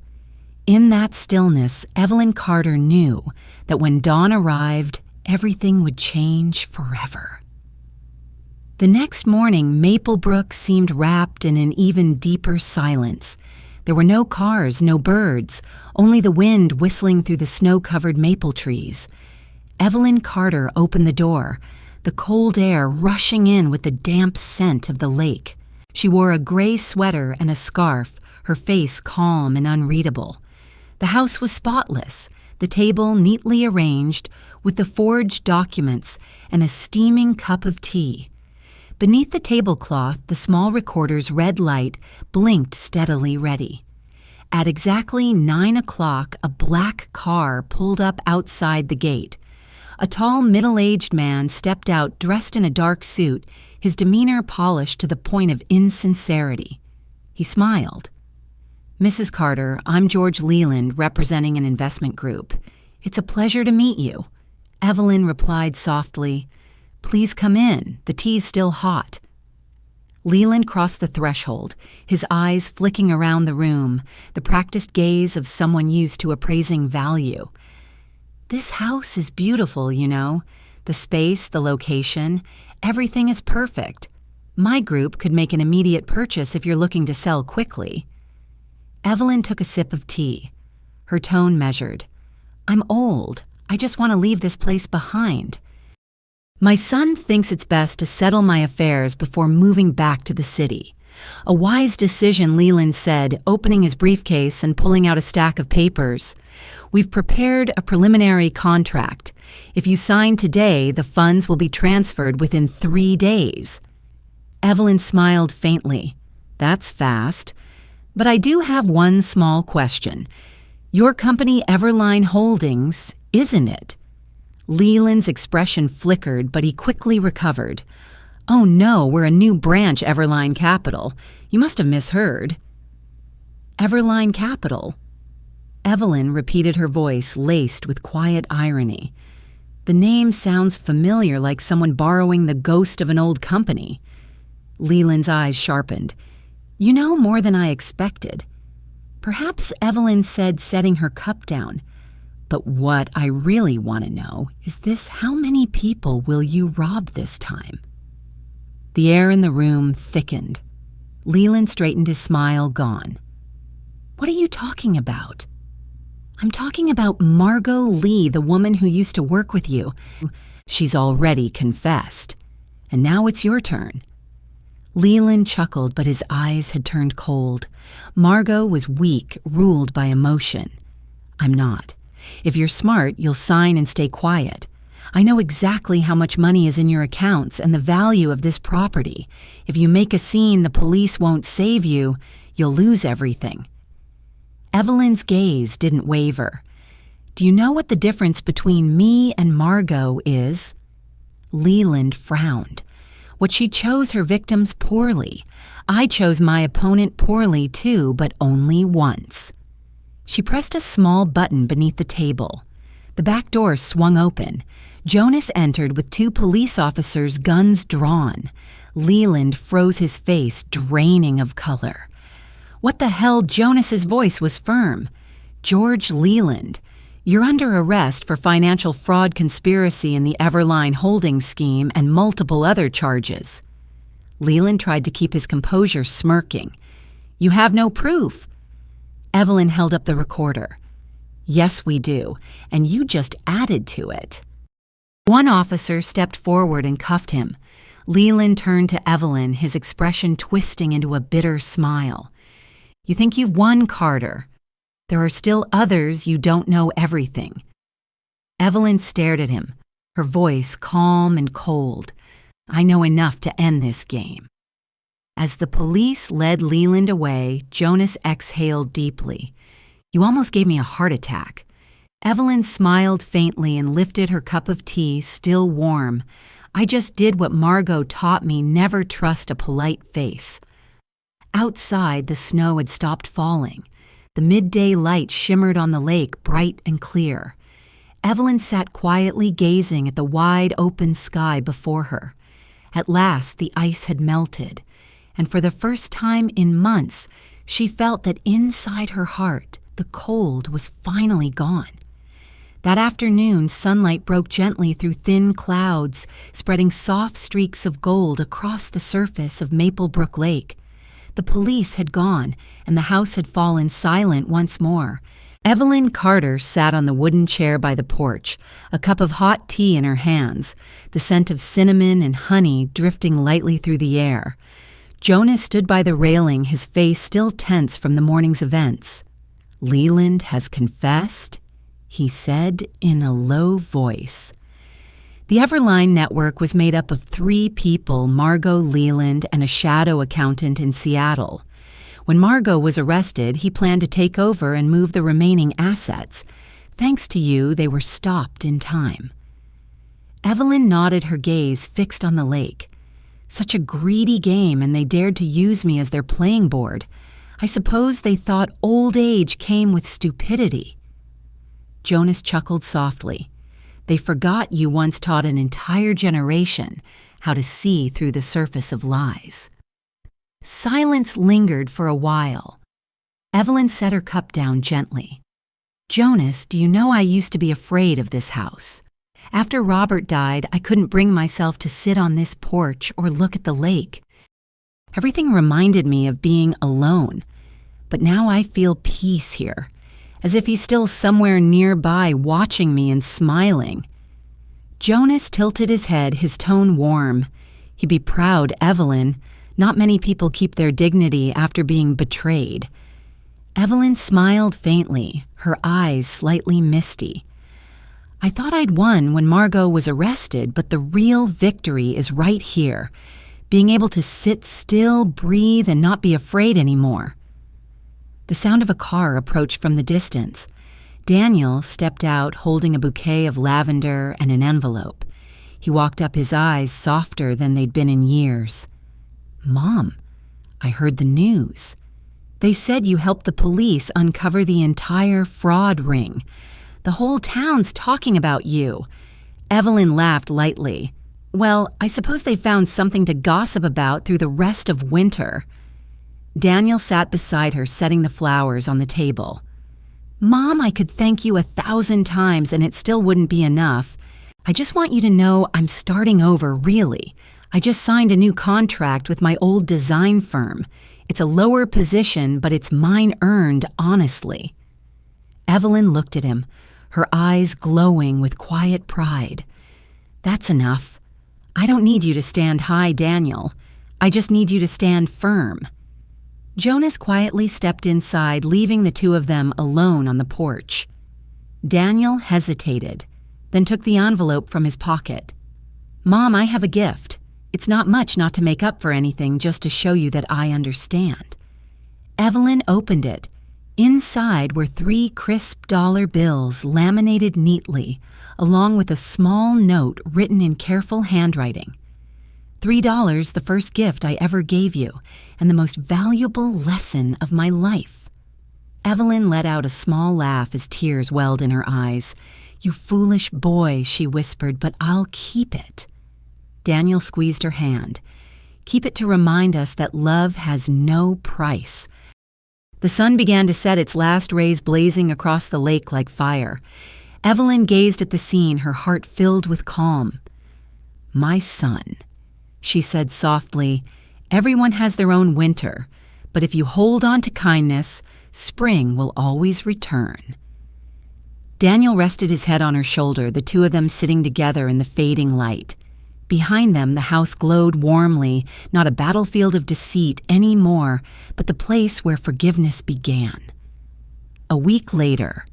In that stillness, Evelyn Carter knew that when dawn arrived, everything would change forever. The next morning, Maplebrook seemed wrapped in an even deeper silence. There were no cars, no birds, only the wind whistling through the snow-covered maple trees. Evelyn Carter opened the door, the cold air rushing in with the damp scent of the lake. She wore a gray sweater and a scarf, her face calm and unreadable. The house was spotless, the table neatly arranged, with the forged documents and a steaming cup of tea. Beneath the tablecloth, the small recorder's red light blinked steadily ready. At exactly 9 o'clock, a black car pulled up outside the gate. A tall, middle-aged man stepped out dressed in a dark suit, his demeanor polished to the point of insincerity. He smiled. Mrs. Carter, I'm George Leland, representing an investment group. It's a pleasure to meet you. Evelyn replied softly, Please come in. The tea's still hot. Leland crossed the threshold, his eyes flicking around the room, the practiced gaze of someone used to appraising value. This house is beautiful, you know. The space, the location, everything is perfect. My group could make an immediate purchase if you're looking to sell quickly. Evelyn took a sip of tea. Her tone measured. I'm old. I just want to leave this place behind. My son thinks it's best to settle my affairs before moving back to the city. A wise decision, Leland said, opening his briefcase and pulling out a stack of papers. We've prepared a preliminary contract. If you sign today, the funds will be transferred within 3 days. Evelyn smiled faintly. That's fast. But I do have one small question. Your company, Everline Holdings, isn't it? Leland's expression flickered, but he quickly recovered. Oh no, we're a new branch, Everline Capital. You must have misheard. Everline Capital. Evelyn repeated her voice laced with quiet irony. The name sounds familiar, like someone borrowing the ghost of an old company. Leland's eyes sharpened. You know more than I expected. Perhaps Evelyn said, setting her cup down. But what I really want to know is this: how many people will you rob this time? The air in the room thickened. Leland straightened his smile, gone. What are you talking about? I'm talking about Margot Lee, the woman who used to work with you. She's already confessed. And now it's your turn. Leland chuckled, but his eyes had turned cold. Margot was weak, ruled by emotion. I'm not. If you're smart, you'll sign and stay quiet. I know exactly how much money is in your accounts and the value of this property. If you make a scene, the police won't save you. You'll lose everything. Evelyn's gaze didn't waver. Do you know what the difference between me and Margot is? Leland frowned. What she chose her victims poorly. I chose my opponent poorly too, but only once. She pressed a small button beneath the table. The back door swung open. Jonas entered with 2 police officers, guns drawn. Leland froze his face, draining of color. What the hell? Jonas's voice was firm. George Leland, you're under arrest for financial fraud, conspiracy in the Everline holding scheme, and multiple other charges. Leland tried to keep his composure, smirking. You have no proof. Evelyn held up the recorder. Yes, we do, and you just added to it. One officer stepped forward and cuffed him. Leland turned to Evelyn, his expression twisting into a bitter smile. You think you've won, Carter. There are still others. You don't know everything. Evelyn stared at him, her voice calm and cold. I know enough to end this game. As the police led Leland away, Jonas exhaled deeply. You almost gave me a heart attack. Evelyn smiled faintly and lifted her cup of tea, still warm. I just did what Margot taught me: never trust a polite face. Outside, the snow had stopped falling. The midday light shimmered on the lake, bright and clear. Evelyn sat quietly gazing at the wide open sky before her. At last, the ice had melted, and for the first time in months, she felt that inside her heart, the cold was finally gone. That afternoon, sunlight broke gently through thin clouds, spreading soft streaks of gold across the surface of Maplebrook Lake. The police had gone, and the house had fallen silent once more. Evelyn Carter sat on the wooden chair by the porch, a cup of hot tea in her hands, the scent of cinnamon and honey drifting lightly through the air. Jonas stood by the railing, his face still tense from the morning's events. Leland has confessed, he said in a low voice. The Everline network was made up of 3 people, Margot Leland and a shadow accountant in Seattle. When Margot was arrested, he planned to take over and move the remaining assets. Thanks to you, they were stopped in time. Evelyn nodded, her gaze fixed on the lake. Such a greedy game, and they dared to use me as their playing board. I suppose they thought old age came with stupidity. Jonas chuckled softly. They forgot you once taught an entire generation how to see through the surface of lies. Silence lingered for a while. Evelyn set her cup down gently. Jonas, do you know I used to be afraid of this house? After Robert died, I couldn't bring myself to sit on this porch or look at the lake. Everything reminded me of being alone. But now I feel peace here, as if he's still somewhere nearby watching me and smiling. Jonas tilted his head, his tone warm. He'd be proud, Evelyn. Not many people keep their dignity after being betrayed. Evelyn smiled faintly, her eyes slightly misty. I thought I'd won when Margot was arrested, but the real victory is right here, being able to sit still, breathe, and not be afraid anymore. The sound of a car approached from the distance. Daniel stepped out holding a bouquet of lavender and an envelope. He walked up, his eyes softer than they'd been in years. Mom, I heard the news. They said you helped the police uncover the entire fraud ring. The whole town's talking about you." Evelyn laughed lightly. "Well, I suppose they found something to gossip about through the rest of winter." Daniel sat beside her, setting the flowers on the table. "Mom, I could thank you 1,000 times and it still wouldn't be enough. I just want you to know I'm starting over, really. I just signed a new contract with my old design firm. It's a lower position, but it's mine earned honestly." Evelyn looked at him, her eyes glowing with quiet pride. "That's enough. I don't need you to stand high, Daniel. I just need you to stand firm." Jonas quietly stepped inside, leaving the two of them alone on the porch. Daniel hesitated, then took the envelope from his pocket. "Mom, I have a gift. It's not much not to make up for anything, just to show you that I understand." Evelyn opened it. Inside were 3 crisp dollar bills laminated neatly, along with a small note written in careful handwriting. $3, the first gift I ever gave you, and the most valuable lesson of my life." Evelyn let out a small laugh as tears welled in her eyes. "You foolish boy," she whispered, "but I'll keep it." Daniel squeezed her hand. "Keep it to remind us that love has no price." The sun began to set, its last rays blazing across the lake like fire. Evelyn gazed at the scene, her heart filled with calm. "My son," she said softly, "everyone has their own winter, but if you hold on to kindness, spring will always return." Daniel rested his head on her shoulder, the two of them sitting together in the fading light. Behind them, the house glowed warmly, not a battlefield of deceit anymore, but the place where forgiveness began. A week later,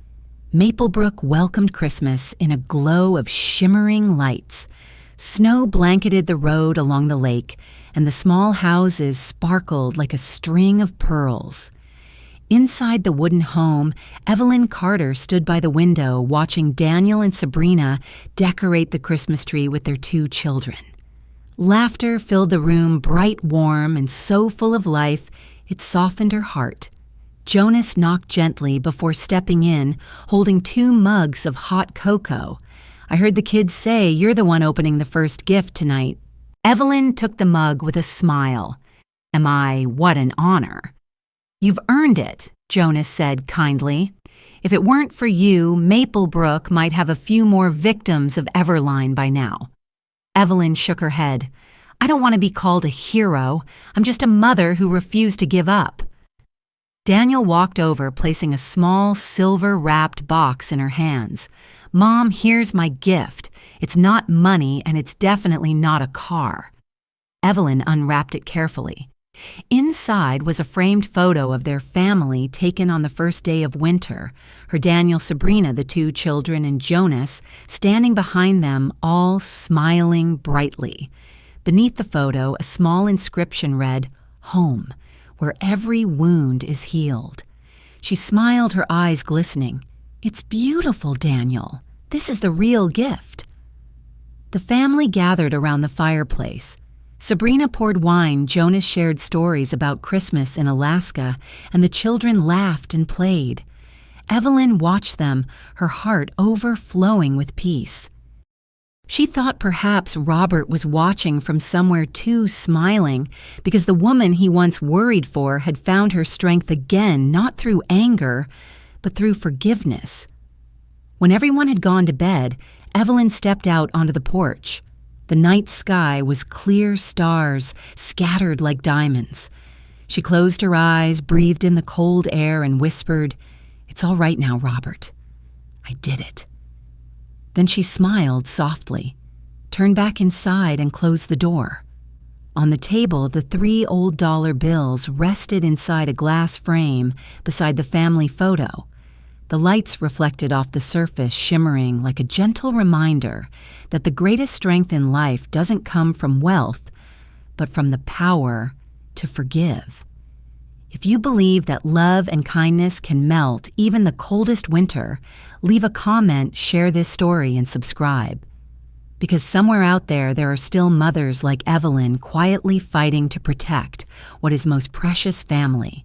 Maplebrook welcomed Christmas in a glow of shimmering lights. Snow blanketed the road along the lake, and the small houses sparkled like a string of pearls. Inside the wooden home, Evelyn Carter stood by the window watching Daniel and Sabrina decorate the Christmas tree with their 2 children. Laughter filled the room, bright, warm, and so full of life it softened her heart. Jonas knocked gently before stepping in, holding 2 mugs of hot cocoa. "I heard the kids say you're the one opening the first gift tonight." Evelyn took the mug with a smile. What an honor." "You've earned it," Jonas said kindly. "If it weren't for you, Maplebrook might have a few more victims of Everline by now." Evelyn shook her head. "I don't want to be called a hero. I'm just a mother who refused to give up." Daniel walked over, placing a small silver-wrapped box in her hands. "Mom, here's my gift. It's not money, and it's definitely not a car." Evelyn unwrapped it carefully. Inside was a framed photo of their family taken on the first day of winter, her Daniel, Sabrina, the 2 children, and Jonas standing behind them, all smiling brightly. Beneath the photo, a small inscription read, "Home, where every wound is healed." She smiled, her eyes glistening. "It's beautiful, Daniel. This is the real gift." The family gathered around the fireplace. Sabrina poured wine, Jonas shared stories about Christmas in Alaska, and the children laughed and played. Evelyn watched them, her heart overflowing with peace. She thought perhaps Robert was watching from somewhere too, smiling, because the woman he once worried for had found her strength again, not through anger, but through forgiveness. When everyone had gone to bed, Evelyn stepped out onto the porch. The night sky was clear stars, scattered like diamonds. She closed her eyes, breathed in the cold air, and whispered, "It's all right now, Robert. I did it." Then she smiled softly, turned back inside, and closed the door. On the table, the 3 old dollar bills rested inside a glass frame beside the family photo. The lights reflected off the surface, shimmering like a gentle reminder that the greatest strength in life doesn't come from wealth, but from the power to forgive. If you believe that love and kindness can melt even the coldest winter, leave a comment, share this story, and subscribe. Because somewhere out there are still mothers like Evelyn quietly fighting to protect what is most precious: family.